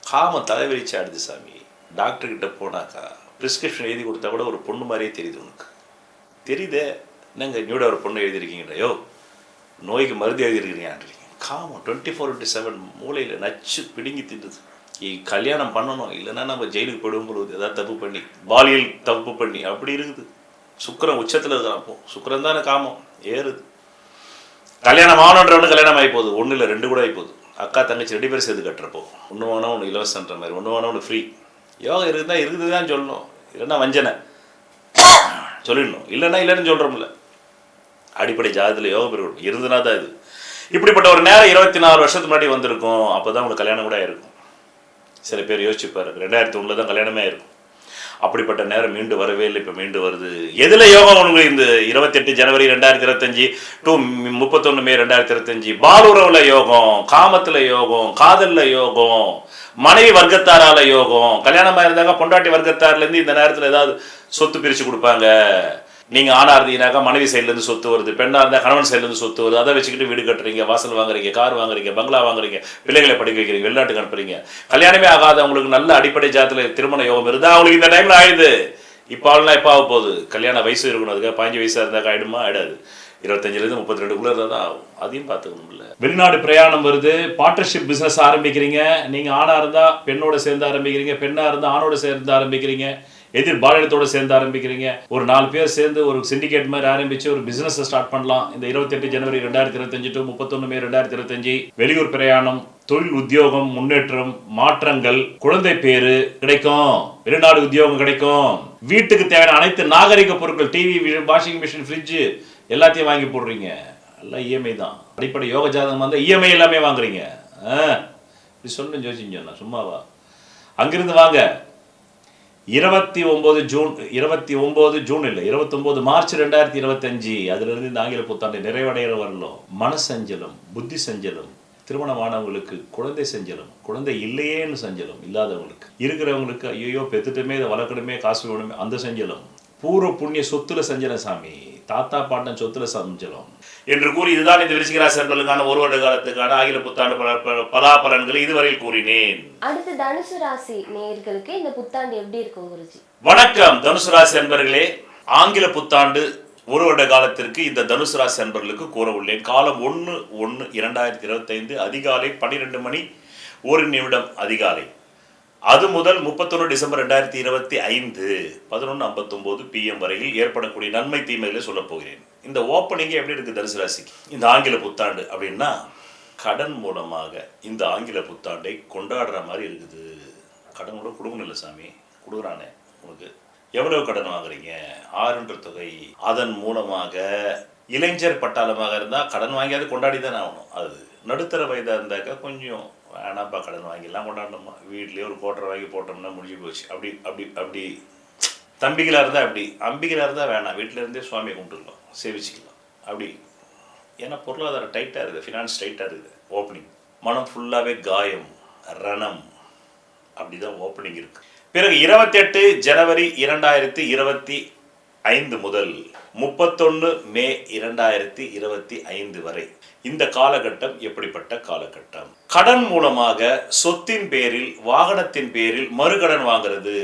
காம தலைவிரிச்சு ஆடுது சாமி. டாக்டர்கிட்ட போனாக்கா ப்ரிஸ்கிரிப்ஷன் எழுதி கொடுத்தா கூட ஒரு பொண்ணு மாதிரியே தெரியுது. உனக்கு தெரியுதே, என்னங்க நியூட ஒரு பொண்ணு எழுதியிருக்கீங்களோ, நோய்க்கு மருந்து எழுதியிருக்கிறீங்க. காமம் 24/7 மூளையில் நச்சு பிடுங்கி தின்னுது. கல்யாணம் பண்ணணும், இல்லைன்னா நம்ம ஜெயிலுக்கு போயிடும் பொழுது ஏதாவது தப்பு பண்ணி, பாலியல் தப்பு பண்ணி அப்படி இருக்குது. சுக்கரன் உச்சத்தில் இருக்கிறான். அப்போ சுக்கரன் தானே காமம் ஏறுது. கல்யாணம் ஆகணுன்றவனு கல்யாணம் ஆகி போகுது. 1 இல்லை 2 கூட ஆகி போகுது. அக்கா தங்கச்சி 2 பேரும் சேர்த்து கட்டுறப்போ ஒன்று வேணா ஒன்று இலவசன்ற மாதிரி, ஒன்று வேணா ஒன்று ஃப்ரீ. யோகம் இருக்குது தான் சொல்லணும், இல்லைன்னா வஞ்சனை சொல்லிடணும், இல்லைன்னா இல்லைன்னு சொல்கிறோம்ல. அடிப்படை ஜாதத்தில் யோகம் பெருக்கணும் இருந்துனா தான் இது. இப்படிப்பட்ட ஒரு நேரம் 24 வருஷத்துக்கு முன்னாடி வந்திருக்கும். அப்போ தான் உங்களுக்கு கல்யாணம் கூட ஆயிருக்கும். சில பேர் யோசிச்சுப்பாரு 2001 தான் கல்யாணமே ஆயிருக்கும். அப்படிப்பட்ட நேரம் மீண்டு வரவே இல்லை, இப்போ மீண்டு வருது. எதுல யோகம் உங்களுக்கு? இந்த 28 ஜனவரி 2025 டு 31 மே 2025 பாலுறவுல யோகம், காமத்துல யோகம், காதல்ல யோகம், மனைவி வர்க்கத்தாரால யோகம். கல்யாணமா இருந்தாங்க பொண்டாட்டி வர்க்கத்தார்ல இருந்து இந்த நேரத்துல ஏதாவது சொத்து பிரிச்சு கொடுப்பாங்க. நீங்க ஆணா இருந்தீங்கன்னாக்கா மனைவி சைட்ல இருந்து சொத்து வருது, பெண்ணா இருந்தா கணவன் சைட்ல இருந்து சொத்து வருது. அதை வச்சுக்கிட்டு வீடு கட்டுறீங்க, வாசல் வாங்குறீங்க, கார் வாங்குறீங்க, பங்களா வாங்குறீங்க, பிள்ளைகளை படிக்க வைக்கிறீங்க, வெளிநாட்டுக்கு அனுப்புறீங்க. கல்யாணமே ஆகாத உங்களுக்கு நல்ல அடிப்படை ஜாத்துல திருமண யோகம் இருந்தா அவங்களுக்கு இந்த டைம்ல ஆயிடுது. இப்போ ஆளுலாம் எப்போ ஆக போகுது? கல்யாண வயசு இருக்கணும். அதுக்காக 15 வயசா இருந்தாக்கா ஆயிடுமா? ஆயிடாது. 25லேருந்து 32 இருந்தால் தான் ஆகும். அதையும் பார்த்துக்கணும். இல்லை வெளிநாடு பிரயாணம் வருது, பார்ட்னர்ஷிப் பிஸ்னஸ் ஆரம்பிக்கிறீங்க. நீங்கள் ஆணாக இருந்தால் பெண்ணோட சேர்ந்து ஆரம்பிக்கிறீங்க, பெண்ணாக இருந்தால் ஆணோட சேர்ந்து ஆரம்பிக்கிறீங்க, எதிர் பாலினத்தோட சேர்ந்து ஆரம்பிக்கிறீங்க. ஒரு 4 பேர் சேர்ந்து ஒரு சிண்டிகேட் மாதிரி ஆரம்பிச்சு ஒரு பிசினஸ் ஸ்டார்ட் பண்ணலாம். இந்த 28 ஜனவரி 2025 டு 31 மே 2025 வெளியூர் பிரயாணம், தொழில் உத்தியோகம் முன்னேற்றம், மாற்றங்கள், குழந்தை பேரு கிடைக்கும், வெளிநாடு உத்தியோகம் கிடைக்கும். வீட்டுக்கு தேவையான அனைத்து நாகரிக பொருட்கள், டிவி, வாஷிங் மிஷின், ஃப்ரிட்ஜ் எல்லாத்தையும் வாங்கி போடுறீங்க. எல்லாம் இஎம்ஐ தான். அடிப்படை யோக ஜாதகம் வந்து இஎம்ஐ எல்லாமே வாங்குறீங்க. இப்படி சொன்ன ஜோசிங்க சும்மாவா? அங்கிருந்து வாங்க. 29 ஜூன் இல்லை 29 மார்ச் 2025 அதுல இருந்து இந்த ஆங்கில புத்தாண்டு நிறைவடைகிற வரலும் மனசஞ்சலம், புத்தி சஞ்சலம், திருமணமானவங்களுக்கு குழந்தை சஞ்சலம், குழந்தை இல்லையேன்னு சஞ்சலம், இல்லாதவங்களுக்கு, இருக்கிறவங்களுக்கு ஐயோ பெத்துட்டுமே இதை வளர்க்கணுமே, காசு வேணுமே, அந்த சஞ்சலம், பூர்வ புண்ணிய சொத்துல சஞ்சலம், சாமி தாத்தா பாட்டன் சொத்துல சஞ்சலம் என்று கூறி இதுதான் இந்த விருச்சிக ராசிக்கான ஒரு வருட காலத்துக்கான ஆங்கில புத்தாண்டு பலாபலன்களை இதுவரையில் கூறினேன். அடுத்து தனுசு ராசி நேயர்களுக்கு இந்த புத்தாண்டு எப்படி இருக்கும் குருஜி? வணக்கம் தனுசு ராசி அன்பர்களே. ஆங்கில புத்தாண்டு ஒரு வருட காலத்திற்கு இந்த தனுசு ராசி அன்பர்களுக்கு கூற உள்ளேன். காலம் 1/1/2025 அதிகாலை 12 மணி 1 நிமிடம் அதிகாலை. அது முதல் 31 டிசம்பர் 2025 11:59 PM வரையில் ஏற்படக்கூடிய நன்மை தீமைகளை சொல்ல போகிறேன். இந்த ஓப்பனிங் எப்படி இருக்கு தனுசு ராசிக்கு இந்த ஆங்கில புத்தாண்டு அப்படின்னா, கடன் மூலமாக இந்த ஆங்கில புத்தாண்டை கொண்டாடுற மாதிரி இருக்குது. கடன் கூட கொடுக்கணும் இல்லை சாமி, கொடுக்குறானே உனக்கு. எவ்வளவு கடன் வாங்குறீங்க? 6 தொகை. அதன் மூலமாக இளைஞர் பட்டாளமாக இருந்தால் கடன் வாங்கியாவது கொண்டாடி தானே ஆகணும். அது நடுத்தர வயதாக இருந்தாக்கா கொஞ்சம் வேணாப்பா, கடன் வாங்கிலாம் கொண்டாடணுமா, வீட்லேயே ஒரு கோட்டரை வாங்கி போட்டோம்னா முடிஞ்சு போச்சு. அப்படி அப்படி அப்படி தம்பிகளாக இருந்தால் அப்படி, அம்பிகளாக இருந்தால் வேணாம், வீட்டில் இருந்தே சுவாமியை கும்பிட்டுக்கலாம், சேவிச்சுக்கலாம் அப்படி. ஏன்னா பொருளாதாரம் டைட்டாக இருக்குது, ஃபினான்ஸ் டைட்டாக இருக்குது. ஓப்பனிங் மனம் ஃபுல்லாகவே காயம், ரணம், அப்படி தான் ஓப்பனிங் இருக்குது. பிறகு 28 ஜனவரி 2025 முதல் 31 மே 2025 வரை இந்த காலகட்டம் எப்படிப்பட்ட காலகட்டம்? கடன் மூலமாக சொத்தின் பேரில், வாகனத்தின் பேரில் மறுகடன் வாங்கிறது,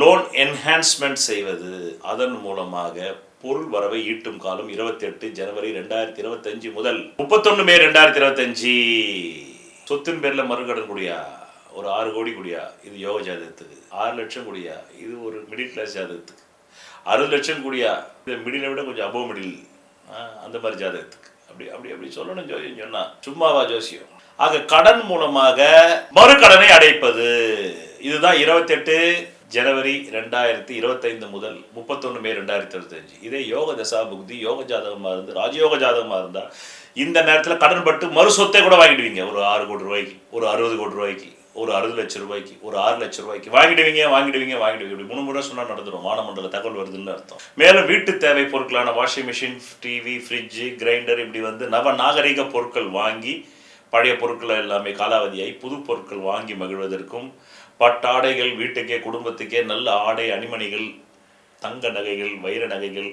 லோன் என்ஹான்ஸ்மெண்ட் செய்வது, அதன் மூலமாக பொருள் வரவை ஈட்டும் காலம் 28 ஜனவரி 2025 முதல் 31 மே 2025. சொத்தின் பேர்ல மறுகடன் கூடியா ஒரு 6 கோடி கூடியா, இது யோக ஜாதகத்துக்கு. 6 லட்சம் கூடியா, இது ஒரு மிடில் கிளாஸ் ஜாதகத்துக்கு. 60 லட்சம் கூடியா, இந்த மிடிலை விட கொஞ்சம் அபோவ் மிடில், அந்த மாதிரி ஜாதகத்துக்கு. அப்படி அப்படி அப்படி சொல்லணும் ஜோசியம் சொன்னா சும்மாவா ஜோசியம்? ஆக கடன் மூலமாக மறுகடனை அடைப்பது, இதுதான் 28 ஜனவரி 2025 முதல் 31 மே 2025. இதே யோக தசா புக்தி யோக ஜாதகமாக இருந்து, ராஜயோக ஜாதகமாக இருந்தால் இந்த நேரத்தில் கடன் பட்டு மறு சொத்தை கூட வாங்கிடுவீங்க. ஒரு 6 கோடி ரூபாய்க்கு, ஒரு 60 கோடி ரூபாய்க்கு, ஒரு 60 லட்சம் ரூபாய்க்கு, ஒரு 6 லட்சம் ரூபாய்க்கு வாங்கிடுவீங்க. இப்படி 3 முறை சொன்னால் நடந்துடும். வானமண்டல தகவல் வருதுன்னு அர்த்தம். மேலும் வீட்டு தேவை பொருட்களான washing machine, TV, fridge, grinder, இப்படி வந்து நவ நாகரிக பொருட்கள் வாங்கி, பழைய பொருட்களை எல்லாமே காலாவதியாகி புது பொருட்கள் வாங்கி மகிழ்வதற்கும், பட்டாடைகள், வீட்டுக்கே குடும்பத்துக்கே நல்ல ஆடை அணிமணிகள், தங்க நகைகள், வைர நகைகள்,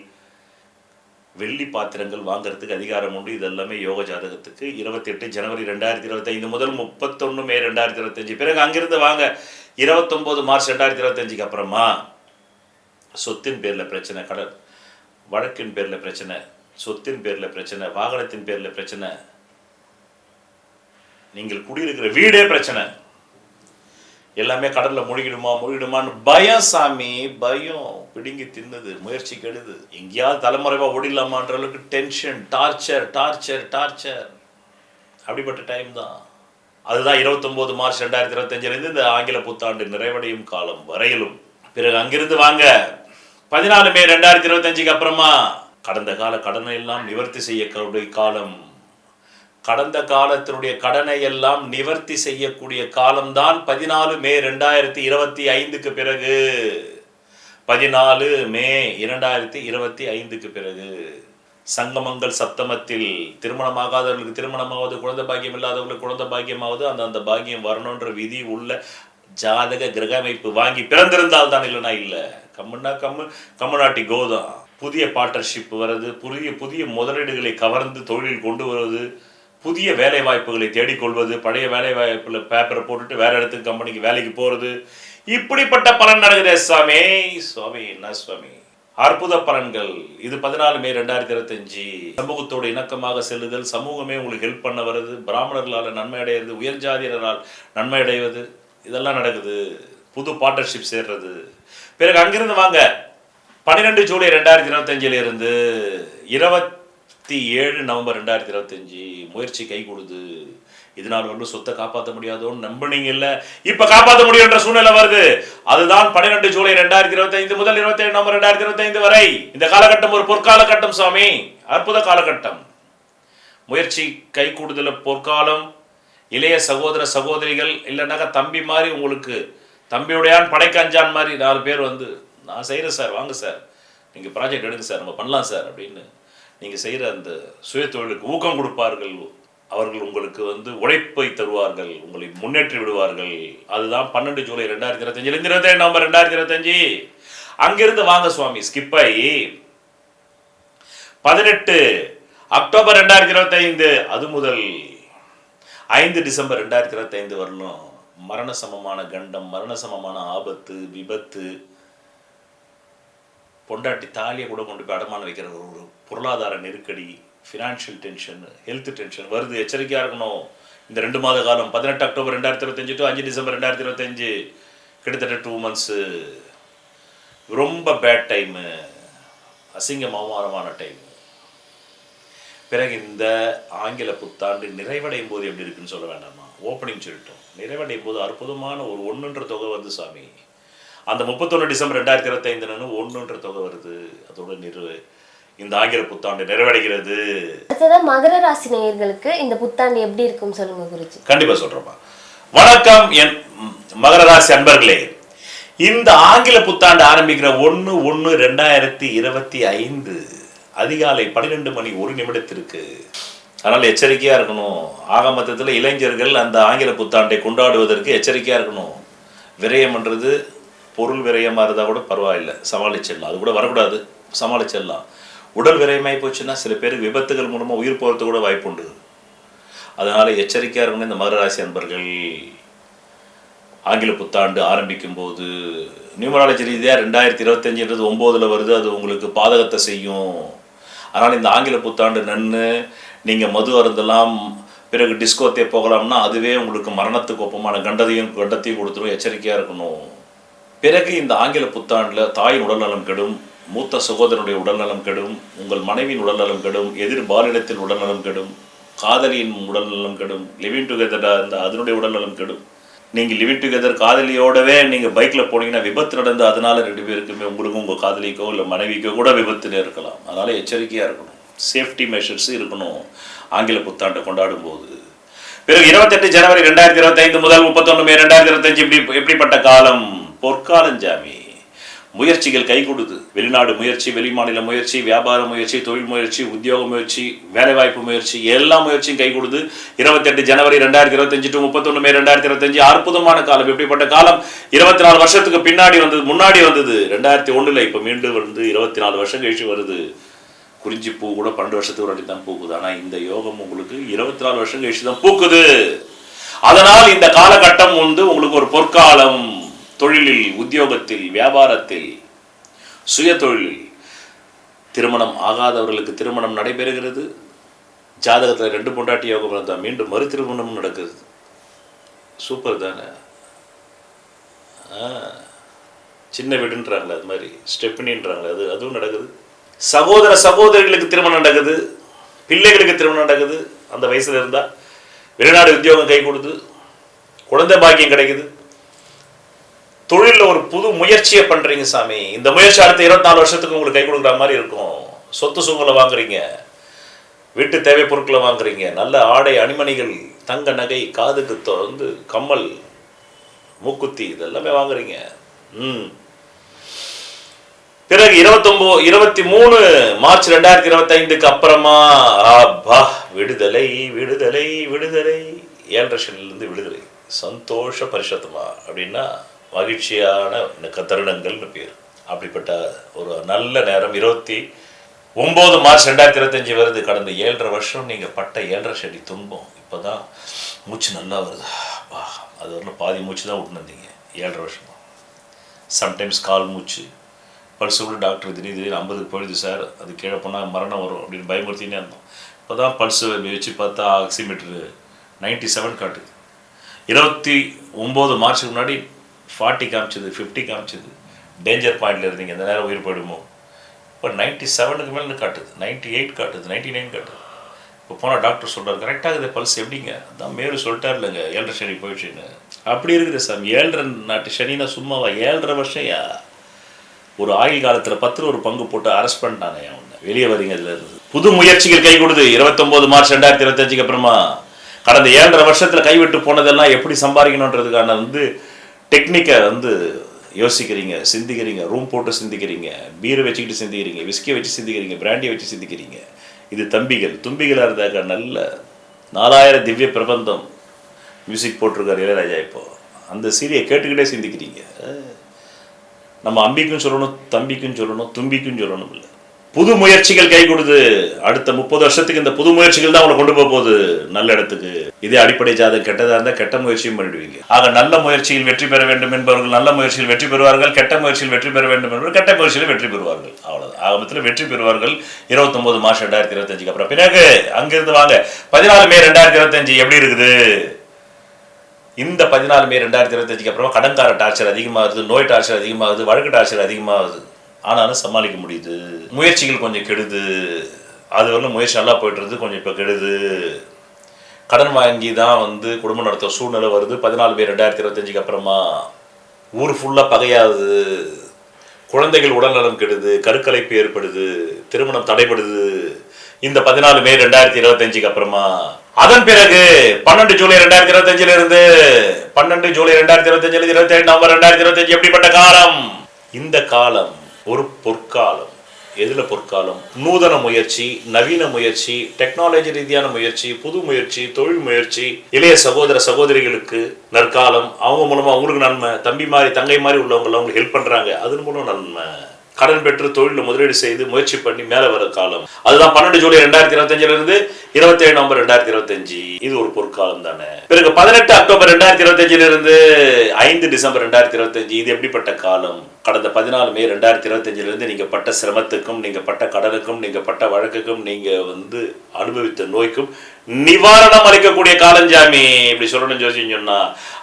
வெள்ளி பாத்திரங்கள் வாங்கிறதுக்கு அதிகாரம் உண்டு. இதெல்லாமே யோக ஜாதகத்துக்கு. 28 ஜனவரி 2025 முதல் 31 மே 2025. பிறகு அங்கிருந்து வாங்க 29 மார்ச் 2025 அப்புறமா சொத்தின் பேரில் பிரச்சனை, கடன் வழக்கின் பேரில் பிரச்சனை, சொத்தின் பேரில் பிரச்சனை, வாகனத்தின் பேரில் பிரச்சனை, நீங்கள் குடியிருக்கிற வீடே பிரச்சனை, எல்லாமே கடல்ல முழுகிடுமான்னு பயம் சாமி. பயம் பிடுங்கி தின்னுது, முயற்சி கெடுது. எங்கேயாவது தலைமுறைவா ஓடிடலாமான்ற அளவுக்கு டென்ஷன், டார்ச்சர் டார்ச்சர் டார்ச்சர். அப்படிப்பட்ட டைம் தான். அதுதான் 29 மார்ச் 2025 இந்த ஆங்கில புத்தாண்டு நிறைவடையும் காலம் வரையிலும். பிறகு அங்கிருந்து வாங்க 14 மே 2025 அப்புறமா கடந்த கால கடனை எல்லாம் நிவர்த்தி செய்யக்கூடிய காலம். கடந்த காலத்தினுடைய கடனை எல்லாம் நிவர்த்தி செய்யக்கூடிய காலம்தான் 14 மே 2025 பிறகு. 14 மே 2025 பிறகு சங்கமங்கள் சப்தமத்தில் திருமணமாகாதவர்களுக்கு திருமணமாவது, குழந்தை பாக்கியம் இல்லாதவர்களுக்கு குழந்தை பாக்கியமாவது, அந்த பாக்கியம் வரணுன்ற விதி உள்ள ஜாதக கிரக அமைப்பு வாங்கி பிறந்திருந்தால் தான், இல்லைனா இல்லை. கம்முன்னா கம்முனாட்டி கோதம். புதிய பார்ட்னர்ஷிப் வருது, புதிய முதலீடுகளை கவர்ந்து தொழிலில் கொண்டு வருவது, புதிய வேலை வாய்ப்புகளை தேடிக்கொள்வது, பழைய வேலை வாய்ப்புல பேப்பரை போட்டுட்டு வேற இடத்துக்கு கம்பெனிக்கு வேலைக்கு போறது, இப்படிப்பட்ட பலன் நடக்குதே சுவாமி. சுவாமி என்ன சுவாமி, அற்புத பலன்கள். இது 14 மே 2025. சமூகத்தோடு இணக்கமாக செல்லுதல், சமூகமே உங்களுக்கு ஹெல்ப் பண்ண வருது, பிராமணர்களால் நன்மை அடைகிறது, உயர் ஜாதியினரால் நன்மை அடைவது, இதெல்லாம் நடக்குது. புது பார்ட்னர்ஷிப் சேர்றது. பிறகு அங்கிருந்து வாங்க 12 ஜூலை 2025 இருந்து 27 நவம்பர் 2025 முயற்சி கை கொடுது. இதனால் வந்து சொத்தை காப்பாற்ற முடியாதோன்னு நம்பினீங்க இல்ல, இப்ப காப்பாற்ற முடியுன்ற சூழ்நிலை வருது. அதுதான் 12 ஜூலை 2025 முதல் 27 நவம்பர் 2025 வரை. இந்த காலகட்டம் ஒரு பொற்காலகட்டம் சுவாமி, அற்புத காலகட்டம். முயற்சி கை கூடுதல பொற்காலம். இளைய சகோதர சகோதரிகள் இல்லைனாக்கா தம்பி மாதிரி, உங்களுக்கு தம்பியுடையான் படைக்கு அஞ்சான் மாதிரி 4 பேர் வந்து, நான் செய்கிறேன் சார், வாங்க சார், நீங்கள் ப்ராஜெக்ட் எடுங்க சார், நம்ம பண்ணலாம் சார் அப்படின்னு நீங்கள் செய்கிற அந்த சுய தொழிலுக்கு ஊக்கம் கொடுப்பார்கள். அவர்கள் உங்களுக்கு வந்து உழைப்பை தருவார்கள், உங்களை முன்னேற்றி விடுவார்கள். அதுதான் 12 ஜூலை 2025 27 நவம்பர் 2025. அங்கிருந்து வாங்க சுவாமி, ஸ்கிப் ஆகி 18 அக்டோபர் 2025, அது முதல் 5 டிசம்பர் 2025 வரணும். மரண சமமான கண்டம், மரண சமமான ஆபத்து, விபத்து, பொண்டாட்டி தாலியை கூட கொண்டு போய் அடமானம் வைக்கிற ஒரு பொருளாதார நெருக்கடி, ஃபினான்ஷியல் டென்ஷன், ஹெல்த் டென்ஷன் வருது. எச்சரிக்கையாக இருக்கணும். இந்த 2 மாத காலம் 18 அக்டோபர் 2025 டு 5 டிசம்பர் 2025, கிட்டத்தட்ட 2 மந்த்ஸு ரொம்ப பேட் டைமு, அசிங்கமான டைம். பிறகு இந்த ஆங்கில புத்தாண்டு நிறைவடையும் போது எப்படி இருக்குன்னு சொல்ல வேண்டாமா, ஓப்பனிங் சொல்லிட்டோம். நிறைவடையும் போது அற்புதமான ஒரு 1ன்ற தொகை வருது சாமி. அந்த 31 டிசம்பர் 2025 1ன்ற தொகை வருது. அதோட இந்த ஆங்கில புத்தாண்டு நிறைவடைகிறது. அடுத்ததா மகர ராசி நேயர்களுக்கு இந்த புத்தாண்டு எப்படி இருக்கும் சொல்லுங்க குருஜி. கண்டிப்பா சொல்றேன். வணக்கம் என் மகர ராசி அன்பர்களே. இந்த ஆங்கில புத்தாண்டு ஆரம்பிக்கிற 1/1/2025 அதிகாலை 12 மணி 1 நிமிடத்திற்கு. அதனால் எச்சரிக்கையாக இருக்கணும். ஆக மொத்தத்தில் இளைஞர்கள் அந்த ஆங்கில புத்தாண்டை கொண்டாடுவதற்கு எச்சரிக்கையாக இருக்கணும். விரயம் பண்ணுறது பொருள் விரயமாக இருந்தால் கூட பரவாயில்லை, சமாளிச்சிடலாம். அது கூட வரக்கூடாது, சமாளிச்சிடலாம். உடல் விரயமாகி போச்சுன்னா சில பேருக்கு விபத்துகள் மூலமாக உயிர் போகிறது கூட வாய்ப்பு உண்டு. அதனால் எச்சரிக்கையாக இருக்கணும் இந்த மகர ராசி அன்பர்கள். ஆங்கில புத்தாண்டு ஆரம்பிக்கும் போது நியூமராலஜி ரீதியாக 2025 9 வருது. அது உங்களுக்கு பாதகத்தை செய்யும். அதனால் இந்த ஆங்கில புத்தாண்டு நன்னு நீங்கள் மது அருந்தலாம், பிறகு டிஸ்கோத்தே போகலாம்னா அதுவே உங்களுக்கு மரணத்துக்கு ஒப்பமான கண்டத்தையும் கொடுத்துரும். எச்சரிக்கையாக இருக்கணும். பிறகு இந்த ஆங்கில புத்தாண்டில் தாயின் உடல்நலம் கெடும், மூத்த சகோதரனுடைய உடல்நலம் கெடும், உங்கள் மனைவியின் உடல்நலம் கெடும், எதிர் பாலினத்தின் உடல்நலம் கெடும், காதலியின் உடல்நலம் கெடும், லிவிங் டுகெதராக இருந்தால் அதனுடைய உடல்நலம் கெடும். நீங்கள் லிவிங் டுகெதர் காதலியோடவே நீங்கள் பைக்கில் போனீங்கன்னா விபத்து நடந்து அதனால் 2 பேருக்குமே, உங்களுக்கும் உங்கள் காதலிக்கோ இல்லை மனைவிக்கோ கூட விபத்துன்னு இருக்கலாம். அதனால் எச்சரிக்கையாக இருக்கணும். சேஃப்டி மெஷர்ஸ் இருக்கணும் ஆங்கில புத்தாண்டை கொண்டாடும் போது. பிறகு 28 ஜனவரி 2025 முதல் 31 மே 2025 எப்படிப்பட்ட காலம்? பொற்காலம் ஜாமி. முயற்சிகள் கை கொடுது. வெளிநாடு முயற்சி, வெளிமாநில முயற்சி, வியாபார முயற்சி, தொழில் முயற்சி, உத்தியோக முயற்சி, வேலைவாய்ப்பு முயற்சி, எல்லா முயற்சியும் கை கொடுது. 28 ஜனவரி 2025 டு 31 மே 2025 அற்புதமான காலம். எப்படிப்பட்ட காலம்? 24 வருஷத்துக்கு முன்னாடி வந்தது 2001. இப்போ மீண்டும் வந்து 24 வருஷம் கழிச்சு வருது. குறிஞ்சி பூ கூட 12 வருஷத்துக்கு ஒரு தான் பூக்குது. ஆனால் இந்த யோகம் உங்களுக்கு 24 வருஷம் கழிச்சு தான் பூக்குது. அதனால் இந்த காலகட்டம் வந்து உங்களுக்கு ஒரு பொற்காலம். தொழிலில், உத்தியோகத்தில், வியாபாரத்தில், சுய தொழிலில். திருமணம் ஆகாதவர்களுக்கு திருமணம் நடைபெறுகிறது. ஜாதகத்தில் 2 பொண்டாட்டி யோகம் இருந்தால் மீண்டும் மறு திருமணம் நடக்குது. சூப்பர் தானே? சின்ன வீடுன்றாங்களே அது மாதிரி, ஸ்டெப்னின்றாங்களே அதுவும் நடக்குது. சகோதர சகோதரிகளுக்கு திருமணம் நடக்குது, பிள்ளைகளுக்கு திருமணம் நடக்குது. அந்த வயசுல இருந்தால் வெளிநாடு உத்தியோகம் கை கொடுத்து குழந்தை பாக்கியம் கிடைக்குது. தொழிலில் ஒரு புது முயற்சியை பண்றீங்க சாமி. இந்த முயற்சி அடுத்த 24 வருஷத்துக்கு உங்களுக்கு கை கொடுக்குற மாதிரி இருக்கும். சொத்து சுகங்களை வாங்குறீங்க, வீட்டு தேவை பொருட்களை வாங்குறீங்க, நல்ல ஆடை அணிமணிகள், தங்க நகை, காதுக்கு வந்து கம்மல், மூக்குத்தி, இதெல்லாமே வாங்குறீங்க. பிறகு 23 மார்ச் 2025க்கு அப்புறமா அப்பா விடுதலை விடுதலை விடுதலை, 7.5 சனியிலிருந்து விடுதலை, சந்தோஷ பரிசத்தமா அப்படின்னா மகிழ்ச்சியான தருணங்கள்னு பேர். அப்படிப்பட்ட ஒரு நல்ல நேரம் 29 மார்ச் 2025 வருது. கடந்த 7.5 வருஷம் நீங்கள் பட்ட 7.5 சனி துன்பம் இப்போ தான் மூச்சு நல்லா வருது. அப்பா அது வரலாம் பாதி மூச்சு தான் விட்டுருந்தீங்க 7.5 வருஷம். சம்டைம்ஸ் கால் மூச்சு பல்ஸ் கூட டாக்டர் திடீர்னு 50க்கு போயிடுது சார், அது கீழே போனால் மரணம் வரும் அப்படின்னு பயமுறுத்தினே இருந்தோம். இப்போ தான் பல்ஸ் வச்சு பார்த்தா ஆக்சிமீட்டரு 97 காட்டுது. 29 மார்ச்சுக்கு முன்னாடி 40 காமிச்சது, 50 காமிச்சது. டேஞ்சர் பாயிண்டில் இருந்தீங்க, இந்த நேரம் உயிர் போயிடுமோ. இப்போ 97க்கு மேலே காட்டுது, 98 காட்டுது, 99 காட்டுது. இப்போ போனால் டாக்டர் சொல்கிறார் கரெக்டாக இது பல்ஸ் எப்படிங்க, அதான் மேலும் சொல்லிட்டார் இல்லைங்க 7.5 சனி போயிடுச்சுன்னு. அப்படி இருக்குது சாமி. 7.5 நாட்டு சனினா சும்மாவா? 7.5 வருஷம் ஒரு ஆயுள் காலத்தில் 10 ஒரு பங்கு போட்டு அரெஸ்ட் பண்ணிட்டாங்க. அவனை வெளியே வரீங்க இதுல இருந்து. புது முயற்சிகள் கை கொடுது. 29 மார்ச் 2025க்கு அப்புறமா கடந்த 7.5 வருஷத்துல கைவிட்டு போனதெல்லாம் எப்படி சம்பாதிக்கணுன்றதுக்கான டெக்னிக்கை யோசிக்கிறீங்க, சிந்திக்கிறீங்க, ரூம் போட்டு சிந்திக்கிறீங்க, பீரை வச்சுக்கிட்டு சிந்திக்கிறீங்க, விஸ்கியை வச்சு சிந்திக்கிறீங்க, பிராண்டியை வச்சு சிந்திக்கிறீங்க. இது தும்பிகளாக இருந்தாக்க நல்ல 4000 திவ்ய பிரபந்தம் மியூசிக் போட்டிருக்காரு இளையராஜா. இப்போ அந்த சீரியை கேட்டுக்கிட்டே சிந்திக்கிறீங்க. நம்ம அம்பிக்கும் சொல்லணும், தம்பிக்கும் சொல்லணும், தும்பிக்கும் சொல்லணும். இல்லை, புது முயற்சிகள் கை கொடுது. அடுத்த 30 வருஷத்துக்கு இந்த புது முயற்சிகள் தான் உங்களை கொண்டு போக போகுது நல்ல இடத்துக்கு. இதே அடிப்படை ஜாதகம் கெட்டதாக இருந்தால் கெட்ட முயற்சியும் பண்ணிடுவீங்க. ஆக நல்ல முயற்சியில் வெற்றி பெற வேண்டும் என்பவர்கள் நல்ல முயற்சியில் வெற்றி பெறுவார்கள், கெட்ட முயற்சியில் வெற்றி பெற வேண்டும் என்பவர்கள் கெட்ட முயற்சியில் வெற்றி பெறுவார்கள். அவ்வளோதான். ஆகமத்தில் வெற்றி பெறுவார்கள் 29 மார்ச் 2025க்கு அப்புறம். பிறகு அங்கிருந்து வாங்க 14 மே 2025 எப்படி இருக்குது? இந்த 14 மே 2025க்கு அப்புறமா கடன்கார டார்ச்சர் அதிகமாகுது, நோய் டார்ச்சர் அதிகமாகுது, வழக்கு டார்ச்சர் அதிகமாகுது. ஆனாலும் சமாளிக்க முடியுது. முயற்சிகள் கொஞ்சம் கெடுது. அது வரலும் முயற்சி நல்லா போய்ட்டுருது, கொஞ்சம் இப்போ கெடுது. கடன் வாங்கி தான் குடும்பம் நடத்த சூழ்நிலை வருது 14 மே 2025க்கு அப்புறமா. ஊர் ஃபுல்லாக பகையாகுது, குழந்தைகள் உடல்நலம் கெடுது, கருக்கலைப்பு ஏற்படுது, திருமணம் தடைபடுது இந்த 14 மே 2025க்கு அப்புறமா. அதன் பிறகு 12 ஜூலை 2025 இருந்து 12 ஜூலை 2025 27 நவம்பர் 2025 எப்படிப்பட்ட காலம்? இந்த காலம் ஒரு பொற்காலம். எதுல பொற்காலம்? நூதன முயற்சி, நவீன முயற்சி, டெக்னாலஜி ரீதியான முயற்சி, புது முயற்சி, தொழில் முயற்சி, இளைய சகோதர சகோதரிகளுக்கு நற்காலம். அவங்க மூலமா அவங்களுக்கு நன்மை. தம்பி மாதிரி தங்கை மாதிரி உள்ளவங்க அவங்களுக்கு ஹெல்ப் பண்றாங்க, அதன் மூலம் நன்மை. கடன் பெற்று தொழிலில் முதலீடு செய்து முயற்சி பண்ணி மேலே வர காலம். அதுதான் 12 ஜூலை 2025 இருந்து 27 நவம்பர் 2025. இது ஒரு பொற்காலம் தானே. பிறகு 18 அக்டோபர் 2025 இருந்து 5 டிசம்பர் 2025. இது எப்படிப்பட்ட காலம்? கடந்த 14 மே 2025 இருந்து நீங்க பட்ட சிரமத்துக்கும், நீங்க பட்ட கடனுக்கும், நீங்க பட்ட வழக்குக்கும், நீங்க அனுபவித்த நோய்க்கும் நிவாரணம் அளிக்கக்கூடிய காலம் ஜாமி. இப்படி சொல்லணும் ஜோசியம் சொன்னா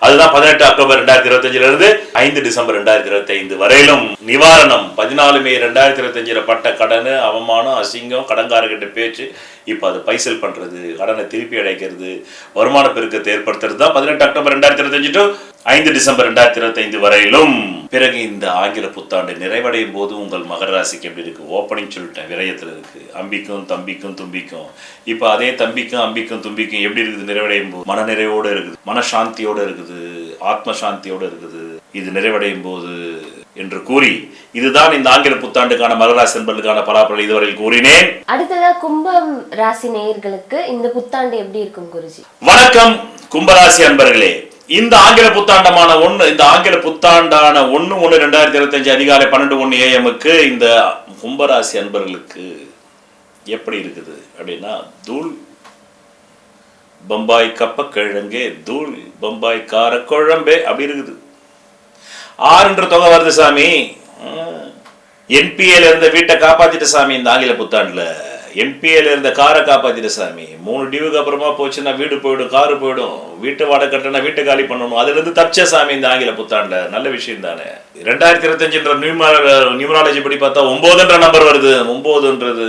அதுதான் 18 அக்டோபர் 2025 இருந்து 5 டிசம்பர் 2025 வரையிலும் நிவாரணம். 14 மே 2025 பட்ட கடன், அவமானம், அசிங்கம், கடன்காரர்கிட்ட பேச்சு, இப்போ அது பைசல் பண்றது, கடனை திருப்பி அடைக்கிறது, வருமான பெருக்கத்தை ஏற்படுத்துறது தான் 18 அக்டோபர் 2025 டு 5 டிசம்பர் 2025 வரையிலும். பிறகு இந்த ஆங்கில புத்தாண்டு நிறைவடையும் போது உங்கள் மகர ராசிக்கு எப்படி இருக்கு? ஓப்பனிங் சொல்லிட்டேன், விரயத்தில் இருக்கு. அம்பிக்கும் தம்பிக்கும் தும்பிக்கும். இப்போ அதே தம்பிக்கும் அம்பிக்கும் தும்பிக்கும் எப்படி இருக்குது? நிறைவடையும் போது மனநிறைவோடு இருக்குது, மனசாந்தியோடு இருக்குது, ஆத்ம சாந்தியோடு இருக்குது. இது நிறைவடையும் போது என்று கூறி, இதுதான் இந்த ஆங்கில புத்தாண்டுக்கான மகராசி என்பதற்கான பலாபலன் இதுவரையில் கூறினேன். அடுத்ததா கும்பம் ராசி நேயர்களுக்கு இந்த புத்தாண்டு எப்படி இருக்கும் குருஜி? வணக்கம் கும்பராசி அன்பர்களே. இந்த ஆங்கில புத்தாண்டான 1/1/2025 அதிகாலை 12:01 AM இந்த கும்பராசி அன்பர்களுக்கு எப்படி இருக்குது அப்படின்னா, தூள் பம்பாய் கப்பக்கிழங்கே, தூள் பம்பாய் கார குழம்பே அப்படி இருக்குது. 6 தொகை வருது சாமி. என்பிஏல இருந்த வீட்டை காப்பாத்திட்ட சாமி இந்த ஆங்கில புத்தாண்டுல. என்பிஏல இருந்த காரை காப்பாத்திட்ட சாமி. 3 டிவுக்கு அப்புறமா போச்சுன்னா வீடு போயிடும், காரு போயிடும். வீட்டை வாடகை கட்டினா வீட்டை காலி பண்ணணும். அதுல இருந்து தப்பிச்ச சாமி இந்த ஆங்கில புத்தாண்டுல. நல்ல விஷயம் தானே. 2025 நியூமராலஜி படி பார்த்தா 9 நம்பர் வருது. 9ன்றது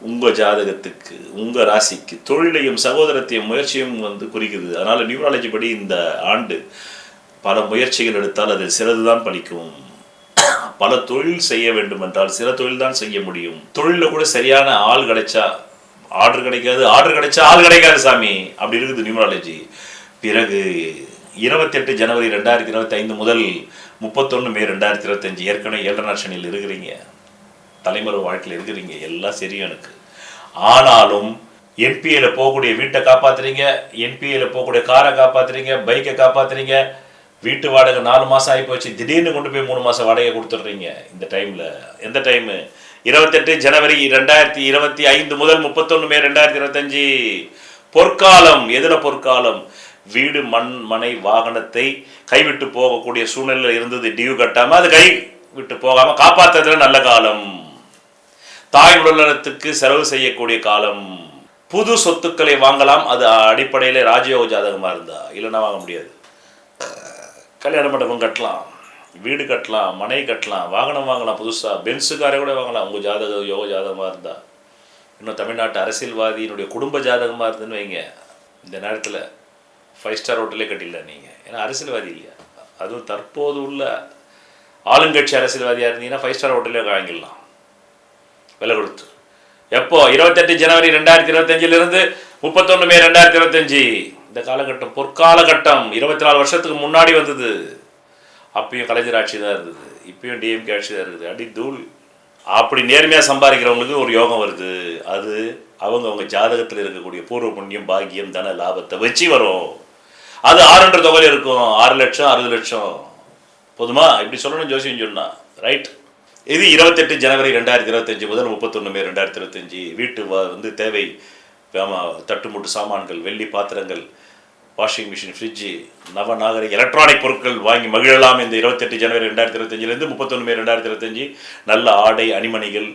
உங்க ஜாதகத்துக்கு, உங்க ராசிக்கு தொழிலையும் சகோதரத்தையும் முயற்சியும் குறிக்குது. அதனால நியூமராலஜி படி இந்த ஆண்டு பல முயற்சிகள் எடுத்தால் அது சிலதுதான் பலிக்கும். பல தொழில் செய்ய வேண்டும் என்றால் சில தொழில் தான் செய்ய முடியும். தொழிலில் கூட சரியான ஆள் கிடைச்சா ஆர்டர் கிடைக்காது, ஆர்டர் கிடைச்சா ஆள் கிடைக்காது சாமி. அப்படி இருக்குது நியூமராலஜி. பிறகு 28 ஜனவரி 2025 முதல் 31 மே 2025 ஏற்கனவே 7 சனியில் இருக்கிறீங்க, தலைமுறை வாழ்க்கையில் இருக்கிறீங்க, எல்லாம் சரியும் எனக்கு. ஆனாலும் என்பிஏல போகக்கூடிய வீட்டை காப்பாத்துறீங்க, என்பிஏல போகக்கூடிய காரை காப்பாத்துறீங்க, பைக்கை காப்பாத்துறீங்க, வீட்டு வாடகை 4 மாதம் ஆகி போச்சு, திடீர்னு கொண்டு போய் 3 மாதம் வாடகை கொடுத்துட்றீங்க. இந்த டைமில் எந்த டைமு? 28 ஜனவரி 2025 முதல் 31 மே 2025 பொற்காலம். எதில் பொற்காலம்? வீடு, மண், மனை, வாகனத்தை கைவிட்டு போகக்கூடிய சூழ்நிலை இருந்தது. டியூ கட்டாமல் அது கை விட்டு போகாமல் காப்பாற்றுறதுல நல்ல காலம். தாய் உடல்நலத்துக்கு செலவு செய்யக்கூடிய காலம். புது சொத்துக்களை வாங்கலாம், அது அடிப்படையில் ராஜயோக ஜாதகமாக இருந்தா, இல்லைன்னா வாங்க முடியாது. கல்யாண மண்டபம் கட்டலாம், வீடு கட்டலாம், மனை கட்டலாம், வாகனம் வாங்கலாம், புதுசாக பென்ஸுக்காரை கூட வாங்கலாம் உங்கள் ஜாதகம் யோக ஜாதகமாக இருந்தால். இன்னும் தமிழ்நாட்டு அரசியல்வாதியினுடைய குடும்ப ஜாதகமாக இருந்துன்னு வைங்க, இந்த நேரத்தில் 5 ஸ்டார் ஹோட்டலே கட்டிடலாம் நீங்கள். ஏன்னா அரசியல்வாதி இல்லையா, அதுவும் தற்போது உள்ள ஆளுங்கட்சி அரசியல்வாதியாக இருந்தீங்கன்னா 5 ஸ்டார் ஹோட்டலே வாங்கிடலாம் விலை கொடுத்து. எப்போ? 28 ஜனவரி 2025 31 மே 2025. இந்த காலகட்டம் பொற்காலகட்டம். 24 வருஷத்துக்கு முன்னாடி வந்தது. அப்பயும் கலைஞர் ஆட்சி தான் இருந்தது, இப்பயும் டிஎம்கே ஆட்சி தான் இருக்குது. அடி தூள். அப்படி நேர்மையாக சம்பாதிக்கிறவங்களுக்கு ஒரு யோகம் வருது. அது அவங்க ஜாதகத்தில் இருக்கக்கூடிய பூர்வ புண்ணியம், பாக்கியம், தன லாபத்தை வச்சு வரும். அது 6 தொகையில் இருக்கும். 6 லட்சம் 60 லட்சம் போதுமா? இப்படி சொல்லணும் ஜோசியம் சொன்னா, ரைட்? இது 28 ஜனவரி 2025 முதல் 31 மே 2025. வீட்டு வந்து தேவை தட்டுமுட்டு சாமான்கள், வெள்ளி பாத்திரங்கள், வாஷிங் மிஷின், ஃப்ரிட்ஜு, நவநாகரிக எலக்ட்ரானிக் பொருட்கள் வாங்கி மகிழலாம். இந்த 28 ஜனவரி 2025 31 மே 2025 நல்ல ஆடை, அணிமணிகள்,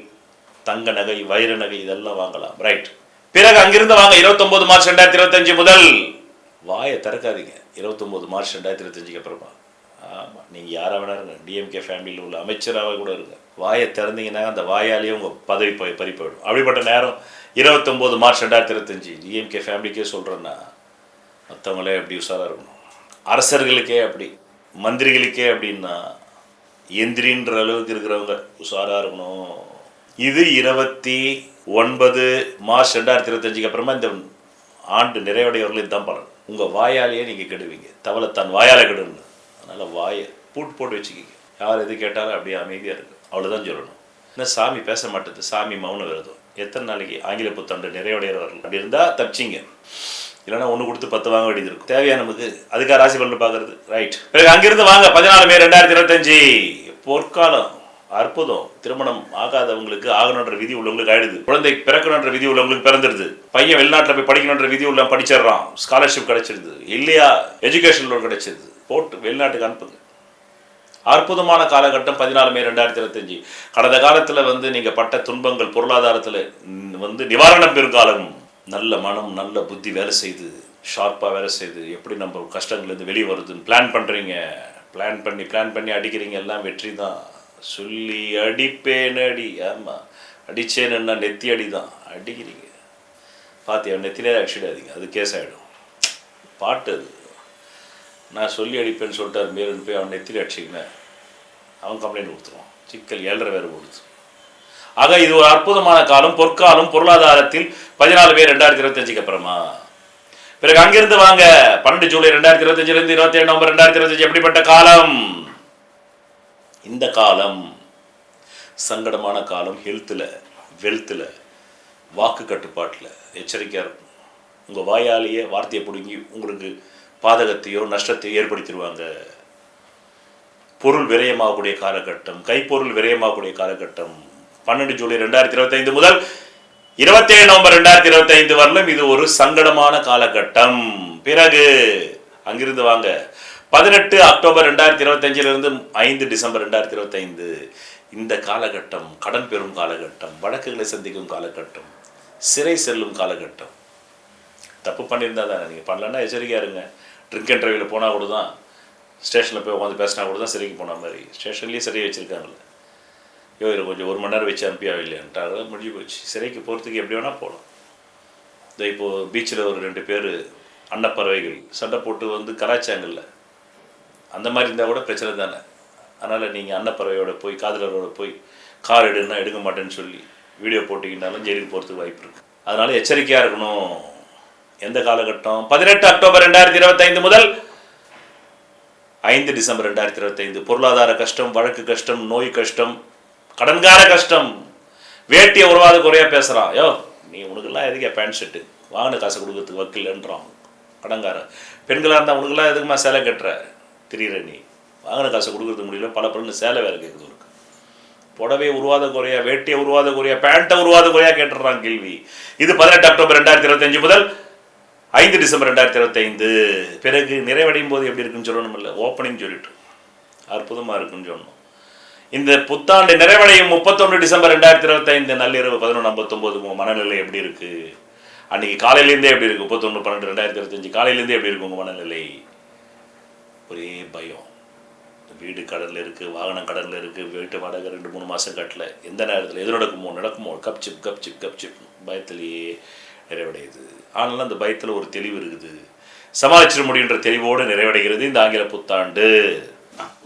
தங்க நகை, வைர நகை இதெல்லாம் வாங்கலாம், ரைட்? பிறகு அங்கிருந்து வாங்க 29 மார்ச் 2025 முதல். வாயை திறக்காதீங்க 29 மார்ச் 2025 அப்புறமா. ஆமாம், நீங்கள் யாராக வேணா இருங்க, டிஎம்கே ஃபேமிலியில் உள்ள அமைச்சராக கூட இருங்க, வாயை திறந்தீங்கன்னா அந்த வாயாலேயே உங்கள் பதவி பறி போயிடும். அப்படிப்பட்ட நேரம் 29 மார்ச் 2025. டிஎம்கே ஃபேமிலிக்கே சொல்கிறேன்னா மற்றவங்களே அப்படி உஷாராக இருக்கணும். அரசர்களுக்கே அப்படி, மந்திரிகளுக்கே அப்படின்னா எந்திரின்ற அளவுக்கு இருக்கிறவங்க உஷாராக இருக்கணும். இது 29 மார்ச் 2025 அப்புறமா இந்த ஆண்டு நிறைவடையவர்களுக்கு தான் பலன். உங்கள் வாயாலேயே நீங்கள் கெடுவீங்க. தவளை தான் வாயால் கெடுன்னு. அதனால் வாயை போட்டு வச்சுக்கிங்க. யார் எது கேட்டாலும் அப்படியே அமைதியாக இருக்கு, அவ்வளோதான் சொல்லணும். இன்னும் சாமி பேச மாட்டேது, சாமி மௌன விரதம். எத்தனை நாளைக்கு? ஆங்கில புத்தாண்டு நிறைவடைகிறவர்கள் அப்படி இருந்தால் தப்பிச்சிங்க, இல்லைன்னா 1 கொடுத்து 10 வாங்க வேண்டியது இருக்கும். தேவையா நமக்கு? அதுக்காக ராசி பலன் பார்க்கறது, ரைட்? பிறகு அங்கிருந்து வாங்க 14 மே 2025 பொற்காலம். அற்புதம். திருமணம் ஆகாதவங்களுக்கு ஆகணுன்ற விதி உள்ளவங்களுக்கு ஆயிடுது. குழந்தை பிறக்கணுன்ற விதி உள்ளவங்களுக்கு பிறந்துடுது. பையன் வெளிநாட்டில் போய் படிக்கணுன்ற விதி உள்ள படிச்சிடறான், ஸ்காலர்ஷிப் கிடைச்சிருது, இல்லையா எஜுகேஷன் லோன் கிடைச்சிருது, போட்டு வெளிநாட்டுக்கு அனுப்புங்க. அற்புதமான காலகட்டம் 14 மே 2025. கடந்த காலத்தில் வந்து நீங்கள் பட்ட துன்பங்கள், பொருளாதாரத்தில் வந்து நிவாரணம் பெறும் காலம். நல்ல மனம், நல்ல புத்தி வேலை செய்து, ஷார்ப்பாக வேலை செய்து, எப்படி நம்ம கஷ்டங்கள்லேருந்து வெளியே வருதுன்னு பிளான் பண்ணுறீங்க. பிளான் பண்ணி அடிக்கிறீங்க, எல்லாம் வெற்றி தான். சொல்லி அடிப்பேன் அடி. ஆமாம், அடித்தேன்னா நெத்தி அடி தான் அடிக்கிறீங்க. பார்த்தியா, நெத்திலே அடிச்சிடாதீங்க, அது கேஸ் ஆகிடும். பாட்டு அது. நான் சொல்லி அடிப்பேன்னு சொல்லிட்டார் மேலுன்னு போய் அவன் நெத்தியில் அடிச்சிங்கன்னா அவன் கம்ப்ளைண்ட் கொடுத்துருவான். சிக்கல் 7.5 வேறு கொடுத்து. ஆக இது ஒரு அற்புதமான காலம், பொற்காலம். பொருளாதாரத்தில் 14 மே 2025 அப்புறமா. பிறகு அங்கிருந்து வாங்க 12 ஜூலை 2025 27 நவம்பர் 2025. எப்படிப்பட்ட காலம் இந்த காலம்? சங்கடமான காலம். ஹெல்த்தில், வெல்த்தில், வாக்கு கட்டுப்பாட்டில் எச்சரிக்கையாக இருக்கும். உங்கள் வாயாலேயே வார்த்தையை பிடுங்கி உங்களுக்கு பாதகத்தையோ நஷ்டத்தையோ ஏற்படுத்திடுவாங்க. பொருள் விரயமாகக்கூடிய காலகட்டம், கைப்பொருள் விரயமாகக்கூடிய காலகட்டம். 12 ஜூலை 2025 முதல் 27 நவம்பர் 2025 வரலும் இது ஒரு சங்கடமான காலகட்டம். பிறகு அங்கிருந்து வாங்க 18 அக்டோபர் 2025 5 டிசம்பர் 2025. இந்த காலகட்டம் கடன் பெறும் காலகட்டம், வழக்குகளை சந்திக்கும் காலகட்டம், சிறை செல்லும் காலகட்டம். தப்பு பண்ணியிருந்தா தானே, நீங்கள் பண்ணலன்னா எச்சரிக்கையாக இருங்க. ட்ரிங்க் அண்ட் ட்ரைவில் போனால் கூட தான், ஸ்டேஷனில் போய் உட்காந்து பேசினா கூட தான் சிறைக்கு போன மாதிரி. ஸ்டேஷன்லேயே சிறையை வச்சுருக்காங்களே, இதில் கொஞ்சம் 1 மணி நேரம் வச்சு அனுப்பியா இல்லையான்ட்டாங்க, முடிஞ்சு போச்சு. சிறைக்கு போகிறதுக்கு எப்படி வேணால் போகலாம். இந்த இப்போது பீச்சில் ஒரு 2 பேர் அன்னப்பறவைகள் சண்டை போட்டு வந்து கலாச்சாங்கல்ல, அந்த மாதிரி இருந்தால் கூட பிரச்சனை தானே. அதனால் நீங்கள் அன்னப்பறவையோட போய், காதலரோட போய் கார் எடுன்னா எடுக்க மாட்டேன்னு சொல்லி வீடியோ போட்டிங்கனாலும் ஜெயிலுக்கு போகிறதுக்கு வாய்ப்பு இருக்குது. அதனால் எச்சரிக்கையாக இருக்கணும். எந்த காலகட்டம்? 18 அக்டோபர் 2025 முதல் 5 டிசம்பர் 2025 பொருளாதார கஷ்டம், வழக்கு கஷ்டம், நோய் கஷ்டம், கடன்கார கஷ்டம். வேட்டியை உருவாத குறையா பேசுகிறான். யோ நீ உனக்கெல்லாம் எதுக்கே பேண்ட் ஷர்ட்டு வாங்கின காசை கொடுக்கறதுக்கு வக்கில்ன்றான் கடன்கார. பெண்களாக இருந்தால் உனக்கெல்லாம் எதுக்குமா சேலை கட்டுற திரியிற நீ வாங்கின காசை கொடுக்கறதுக்கு முடியல, பல பலன்னு சேலை வேறு கேட்குது உனக்கு. புடவை உருவாத குறையா, வேட்டியை உருவாத குறையா, பேண்ட்டை உருவாத குறையா கேட்டுடுறான் கேள்வி. இது 18 அக்டோபர் 2025 முதல் 5 டிசம்பர் 2025. பிறகு நிறைவடையும் போது எப்படி இருக்குன்னு சொல்லணும் இல்லை, ஓப்பனிங் சொல்லிட்டு அற்புதமாக இருக்குன்னு சொல்லணும். இந்த புத்தாண்டு நிறைவடையும் 31 டிசம்பர் 2025 நள்ளிரவு 11:59 உங்கள் மனநிலை எப்படி இருக்குது? அன்றைக்கி காலையிலேருந்தே எப்படி இருக்குது? 31/12/2025 காலையிலேருந்தே எப்படி இருக்குது உங்கள் மனநிலை? ஒரே பயம். வீடு கடனில் இருக்குது, வாகனம் கடனில் இருக்குது, வீட்டு வாடகை 2-3 மாதம் கட்டல, எந்த நேரத்தில் எது நடக்குமோ கப் சிப் பயத்திலேயே நிறைவடையுது. ஆனாலும் அந்த பயத்தில் ஒரு தெளிவு இருக்குது, சமாளிச்சிட முடியுன்ற தெளிவோடு நிறைவடைகிறது இந்த ஆங்கில புத்தாண்டு.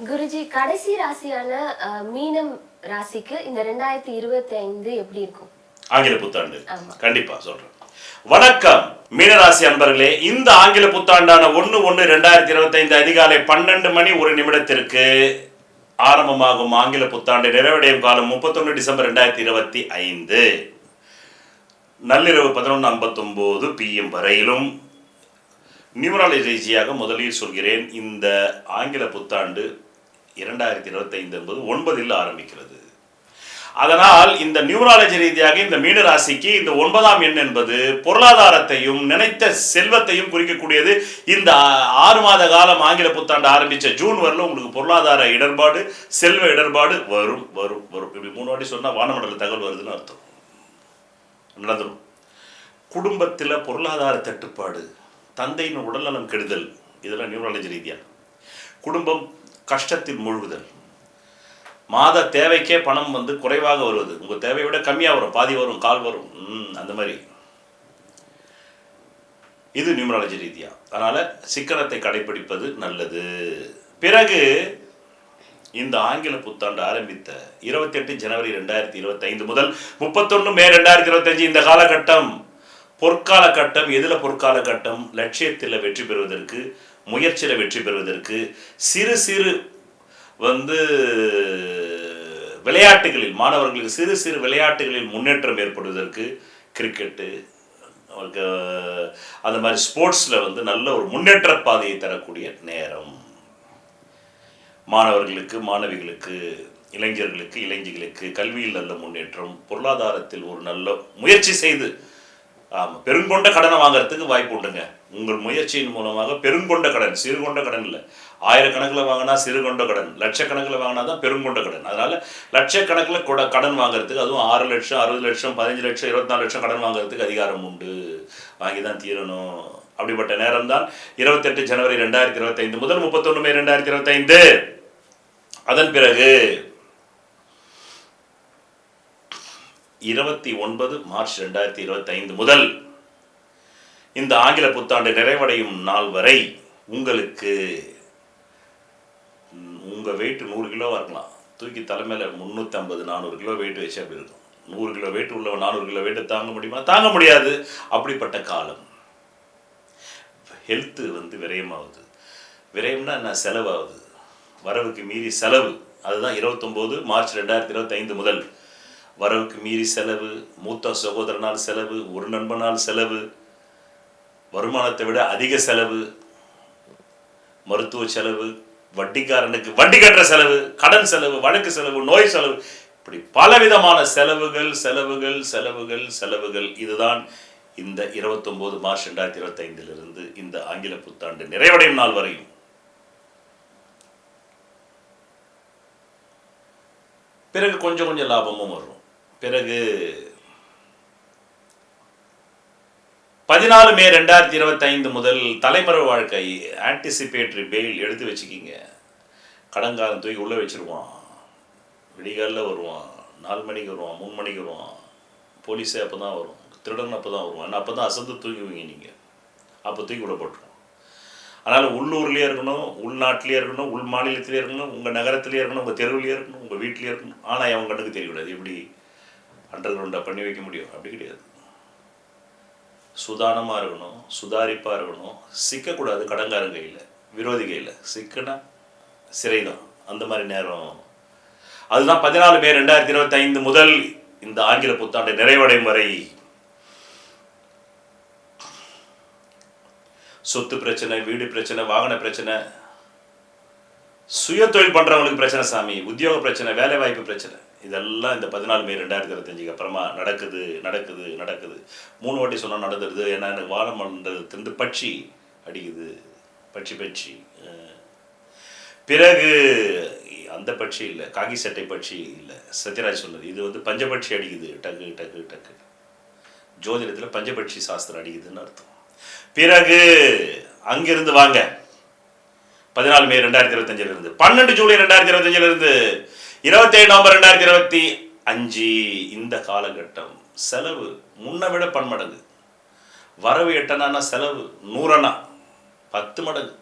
குருஜி, கடைசி ராசியான மீனம் ராசிக்கு இந்த 2025 எப்படி இருக்கும் ஆங்கில புத்தாண்டு? கண்டிப்பா சொல்றேன். வணக்கம் மீனராசி அன்பர்களே. இந்த ஆங்கில புத்தாண்டான 1/1/2025 அதிகாலை 12 மணி 1 நிமிடத்திற்கு ஆரம்பமாகும் ஆங்கில புத்தாண்டு நிறைவடையும் காலம் 31 டிசம்பர் 2025 நள்ளிரவு 11:59 PM வரையிலும். நியூமராலஜி ரீதியாக முதலில் சொல்கிறேன், இந்த ஆங்கில புத்தாண்டு 2025 என்பது 9இல் ஆரம்பிக்கிறது. அதனால் இந்த நியூமராலஜி ரீதியாக இந்த மீனராசிக்கு இந்த 9ஆம் எண் என்பது பொருளாதாரத்தையும் நினைத்த செல்வத்தையும் குறிக்கக்கூடியது. இந்த 6 மாத காலம் ஆங்கில புத்தாண்டு ஆரம்பித்த ஜூன் வரல உங்களுக்கு பொருளாதார இடர்பாடு, செல்வ இடர்பாடு வரும் வரும் வரும். இப்படி 3 வாட்டி சொன்னால் வானமண்டல தகவல் வருதுன்னு அர்த்தம். நடந்துடும். குடும்பத்தில் பொருளாதார தட்டுப்பாடு, தந்தையின் உடல்நலம் கெடுதல், இதெல்லாம் நியூமராலஜி ரீதியாக. குடும்பம் கஷ்டத்தில் மூழ்குதல், மாத தேவைக்கே பணம் குறைவாக வருவது, உங்கள் தேவையை விட கம்மியாக வரும், பாதி வரும், கால் வரும், அந்த மாதிரி. இது நியூமராலஜி ரீதியா. அதனால் சிக்கனத்தை கடைபிடிப்பது நல்லது. பிறகு இந்த ஆங்கில புத்தாண்டு ஆரம்பித்த 28 ஜனவரி 2025 முதல் 31 மே 2025 இந்த காலகட்டம் பொற்கால கட்டம். எதில் பொற்கால கட்டம்? லட்சியத்தில் வெற்றி பெறுவதற்கு, முயற்சியில் வெற்றி பெறுவதற்கு, சிறு சிறு விளையாட்டுகளில் மாணவர்களுக்கு சிறு சிறு விளையாட்டுகளில் முன்னேற்றம் ஏற்படுவதற்கு, கிரிக்கெட்டு அந்த மாதிரி ஸ்போர்ட்ஸில் நல்ல ஒரு முன்னேற்ற பாதையை தரக்கூடிய நேரம். மாணவர்களுக்கு, மாணவிகளுக்கு, இளைஞர்களுக்கு, இளைஞர்களுக்கு கல்வியில் நல்ல முன்னேற்றம், பொருளாதாரத்தில் ஒரு நல்ல முயற்சி செய்து ஆமாம் பெருங்கொண்ட கடனை வாங்குறதுக்கு வாய்ப்பு உண்டுங்க. உங்கள் முயற்சியின் மூலமாக பெருங்கொண்ட கடன், சிறுகொண்ட கடன் இல்லை. 1000கணக்கில் வாங்கினா சிறுகொண்ட கடன், லட்சக்கணக்கில் வாங்கினா தான் பெருங்கொண்ட கடன். அதனால் லட்சக்கணக்கில் கடன் வாங்குறதுக்கு, அதுவும் 6 லட்சம், 60 லட்சம், 15 லட்சம், 24 லட்சம் கடன் வாங்குறதுக்கு அதிகாரம் உண்டு. வாங்கி தான் தீரணும். அப்படிப்பட்ட நேரம் தான் 28 ஜனவரி 2025 முதல் 31 மே 2025. அதன் பிறகு 29 மார்ச் 2025 முதல் இந்த ஆங்கில புத்தாண்டு நிறைவடையும் நாள் வரை உங்களுக்கு உங்கள் வெயிட் 100 கிலோவாக இருக்கலாம். தூக்கி தலைமையில் 350-400 கிலோ வெயிட் வச்சு அப்படி இருக்கும். 100 கிலோ வெயிட் உள்ளவன் 400 கிலோ வெயிட்டை தாங்க முடியுமா? தாங்க முடியாது. அப்படிப்பட்ட காலம். ஹெல்த்து விரயமாகுது. விரயம்னா என்ன? செலவாகுது. வரவுக்கு மீறி செலவு. அதுதான் 29 மார்ச் 2025 முதல். வரவுக்கு மீறி செலவு, மூத்த சகோதரனால் செலவு, ஒரு நண்பனால் செலவு, வருமானத்தை விட அதிக செலவு, மருத்துவ செலவு, வட்டிக்காரனுக்கு வட்டி கட்டுற செலவு, கடன் செலவு, வழக்கு செலவு, நோய் செலவு, இப்படி பலவிதமான செலவுகள் செலவுகள் செலவுகள் செலவுகள். இதுதான் இந்த 29 மார்ச் 2025 இந்த ஆங்கில புத்தாண்டு நிறைவடையும் நாள் வரையும். பிறகு கொஞ்சம் கொஞ்சம் லாபமும் வரும். பிறகு 14 மே 2025 முதல் தலைமறை வாழ்க்கை, ஆன்டிசிபேட்டரி பெயில் எடுத்து வச்சுக்கிங்க. கடன்காரன் தூக்கி உள்ளே வச்சுருவான். விடிகாலில் வருவான், 4 மணிக்கு வருவான், 3 மணிக்கு வருவான். போலீஸே அப்போ தான் வரும், திருடன் அப்போ தான் வருவான். ஏன்னா அப்போ தான் அசந்து தூங்குவீங்க நீங்கள். அப்போ தூக்கி விட போட்டுருவோம். அதனால் உள்ளூர்லேயே இருக்கணும், உள்நாட்டிலே இருக்கணும், உள் மாநிலத்திலே இருக்கணும், உங்கள் நகரத்திலே இருக்கணும், உங்கள் தெருவிலே இருக்கணும், உங்கள் வீட்டிலே இருக்கணும். ஆனால் அவன் கண்ணுக்கு தெரியக்கூடாது. எப்படி அண்டர் கிரவுண்டாக பண்ணி வைக்க முடியும்? அப்படி கிடையாது. சுதானமாக இருக்கணும், சுதாரிப்பாக இருக்கணும். சிக்கக்கூடாது கடன்காரன் கையில், விரோதி கையில். சிக்கனா சிறைதான். அந்த மாதிரி நேரம். அதுதான் 14 மே 2025 முதல் இந்த ஆங்கில புத்தாண்டு நிறைவடையும் வரை சொத்து பிரச்சனை, வீடு பிரச்சனை, வாகன பிரச்சனை, சுய தொழில் பண்றவங்களுக்கு பிரச்சனை சாமி, உத்தியோக பிரச்சனை, வேலை வாய்ப்பு பிரச்சனை, இதெல்லாம் இந்த 14 மே 2025 அப்புறமா நடக்குது நடக்குது நடக்குது. 3 வாட்டி சொன்னா நடந்துடுது. ஏன்னா எனக்கு வானமண்டலத்திலிருந்து பட்சி அடிக்குது, பட்சி. பிறகு அந்த பட்சி இல்லை, காகி சட்டை பட்சி இல்லை, சத்யராஜ் சொன்னது. இது வந்து பஞ்சபட்சி அடிக்குது, டக்கு டக்கு டக்கு. ஜோதிடத்தில் பஞ்சபட்சி சாஸ்திரம் அடிக்குதுன்னு அர்த்தம். பிறகு அங்கிருந்து வாங்க 14 மே 2025 இருந்து 12 ஜூலை 2025 இருந்து 27 நவம்பர் 2025 இந்த காலகட்டம் செலவு முன்ன விட பன்மடங்கு. வரவு 8 அண்ணா, செலவு 100 அண்ணா, 10 மடங்கு.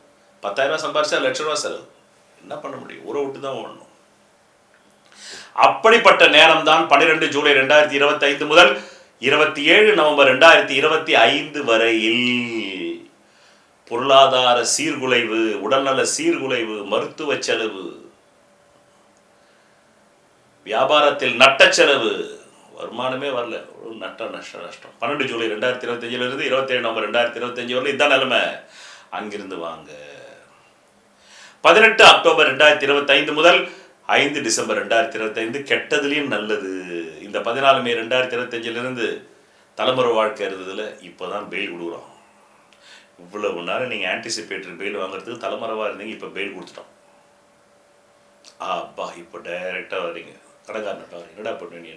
10,000 சம்பாரிச்சா ₹1,00,000 செலவு. என்ன பண்ண முடியும்? ஊரை விட்டு தான் ஓடணும். அப்படிப்பட்ட நேரம் தான் 12 ஜூலை 2025 முதல் 27 நவம்பர் 2025 வரையில் பொருளாதார சீர்குலைவு, உடல்நல சீர்குலைவு, மருத்துவ செலவு, வியாபாரத்தில் நட்ட செலவு, வருமானமே வரல, நஷ்டம். 12 ஜூலை 2025 இருந்து 27 நவம்பர் 2025 வரல இதான் நிலைமை. அங்கிருந்து வாங்க 18 அக்டோபர் 2025 முதல் 5 டிசம்பர் 2025 கெட்டதுலேயும் நல்லது. இந்த 14 மே 2025 இருந்து தலைமுறை வாழ்க்கை இருந்ததுல இப்போதான் பெயில் கொடுக்குறோம். இவ்வளவு நேரம் நீங்கள் ஆன்டிசிபேட்டரி பெயில் வாங்குறதுக்கு தலைமறைவாக இருந்தீங்க, இப்போ பெயில் கொடுத்துட்டோம். அப்பா இப்போ டைரெக்டாக வரீங்க, கடைக்காரன்ட்ட வரீங்க, என்னடா பண்ணுவீங்க,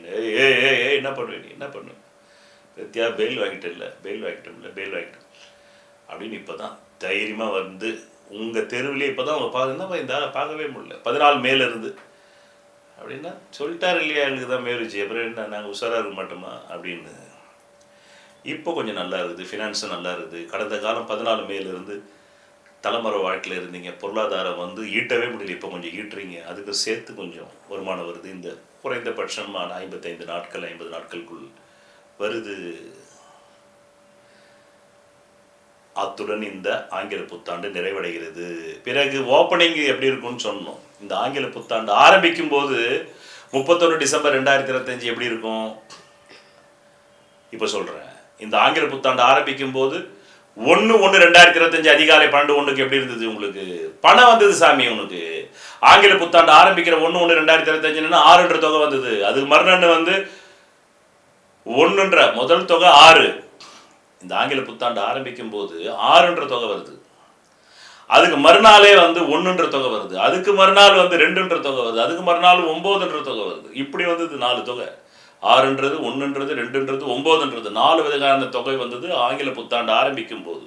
என்ன பண்ணுவேன் பிரத்தியா பெயில் வாங்கிட்டேன் அப்படின்னு இப்போ தான் தைரியமாக வந்து உங்கள் தெருவிலே இப்போ தான் அவங்க பார்க்குறதுனா இந்த ஆளை பார்க்கவே முடியல. 14 மேலேருந்து அப்படின்னா சொல்லிட்டாரு இல்லையா, எனக்கு தான் மேலுச்சு, அப்புறம் என்ன நாங்கள் உஷாராக இருக்க மாட்டோமா அப்படின்னு. இப்போ கொஞ்சம் நல்லா இருக்குது, ஃபினான்ஸும் நல்லா இருக்குது. கடந்த காலம் 14 மேலேருந்து தலைமுறை வாழ்க்கையில் இருந்தீங்க, பொருளாதாரம் வந்து ஈட்டவே முடியல, இப்போ கொஞ்சம் ஈட்டுறீங்க, அதுக்கு சேர்த்து கொஞ்சம் வருமானம் வருது. இந்த குறைந்தபட்சமான 55 நாட்கள் 50 நாட்களுக்குள் வருது. அத்துடன் இந்த ஆங்கில புத்தாண்டு நிறைவடைகிறது. பிறகு ஓப்பனிங் எப்படி இருக்கும்னு சொன்னோம். இந்த ஆங்கில புத்தாண்டு ஆரம்பிக்கும் போது 31 டிசம்பர் 2025 எப்படி இருக்கும் இப்போ சொல்கிறேன். இந்த ஆங்கில புத்தாண்டு ஆரம்பிக்கும் போது 1/1/2025 அதிகாலை 12:01 எப்படி இருந்தது? உங்களுக்கு பணம் வந்தது சாமி. உனக்கு ஆங்கில புத்தாண்டு ஆரம்பிக்கிற 1/1/2025 6 தொகை வந்தது. அதுக்கு மறுநாள் வந்து 1 முதல் தொகை 6. இந்த ஆங்கில புத்தாண்டு ஆரம்பிக்கும் போது 6 தொகை வருது. அதுக்கு மறுநாளே வந்து 1 தொகை வருது. அதுக்கு மறுநாள் வந்து 2 தொகை வருது. அதுக்கு மறுநாள் 9 தொகை வருது. இப்படி வந்தது 4 தொகை. 6, 1, 2, 9 4 விதமான தொகை வந்தது ஆங்கில புத்தாண்டு ஆரம்பிக்கும் போது.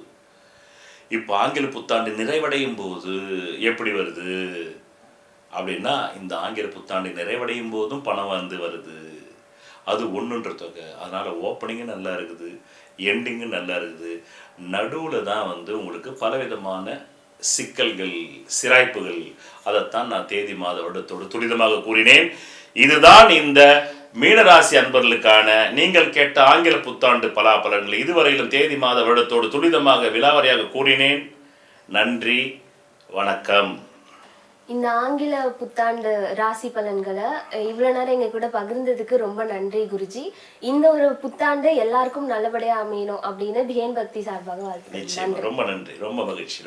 இப்போ ஆங்கில புத்தாண்டு நிறைவடையும் போது எப்படி வருது அப்படின்னா, இந்த ஆங்கில புத்தாண்டு நிறைவடையும் போதும் பணம் வந்து வருது. அது 1 தொகை. அதனால ஓப்பனிங்கும் நல்லா இருக்குது, எண்டிங்கும் நல்லா இருக்குது. நடுவில் தான் வந்து உங்களுக்கு பலவிதமான சிக்கல்கள், சிராய்ப்புகள். அதைத்தான் நான் தேதி மாத வருடத்தோடு துரிதமாக கூறினேன். இதுதான் இந்த மீனராசி அன்பர்களுக்கான நீங்கள் கேட்ட ஆங்கில புத்தாண்டு பலாபலன்கள். இதுவரையிலும் தேதி மாத வருடத்தோடு துரிதமாக விலாவரியாக கூறினேன். நன்றி, வணக்கம். இந்த ஆங்கில புத்தாண்டு ராசி பலன்களை இவ்வளோ நேரம் எங்க கூட பகிர்ந்ததுக்கு ரொம்ப நன்றி குருஜி. இந்த ஒரு புத்தாண்டு எல்லாருக்கும் நல்லபடியா அமையணும் அப்படின்னு பிஎன் பக்தி சார்பாக வாழ்த்துக்கிறேன். ரொம்ப நன்றி, ரொம்ப மகிழ்ச்சி.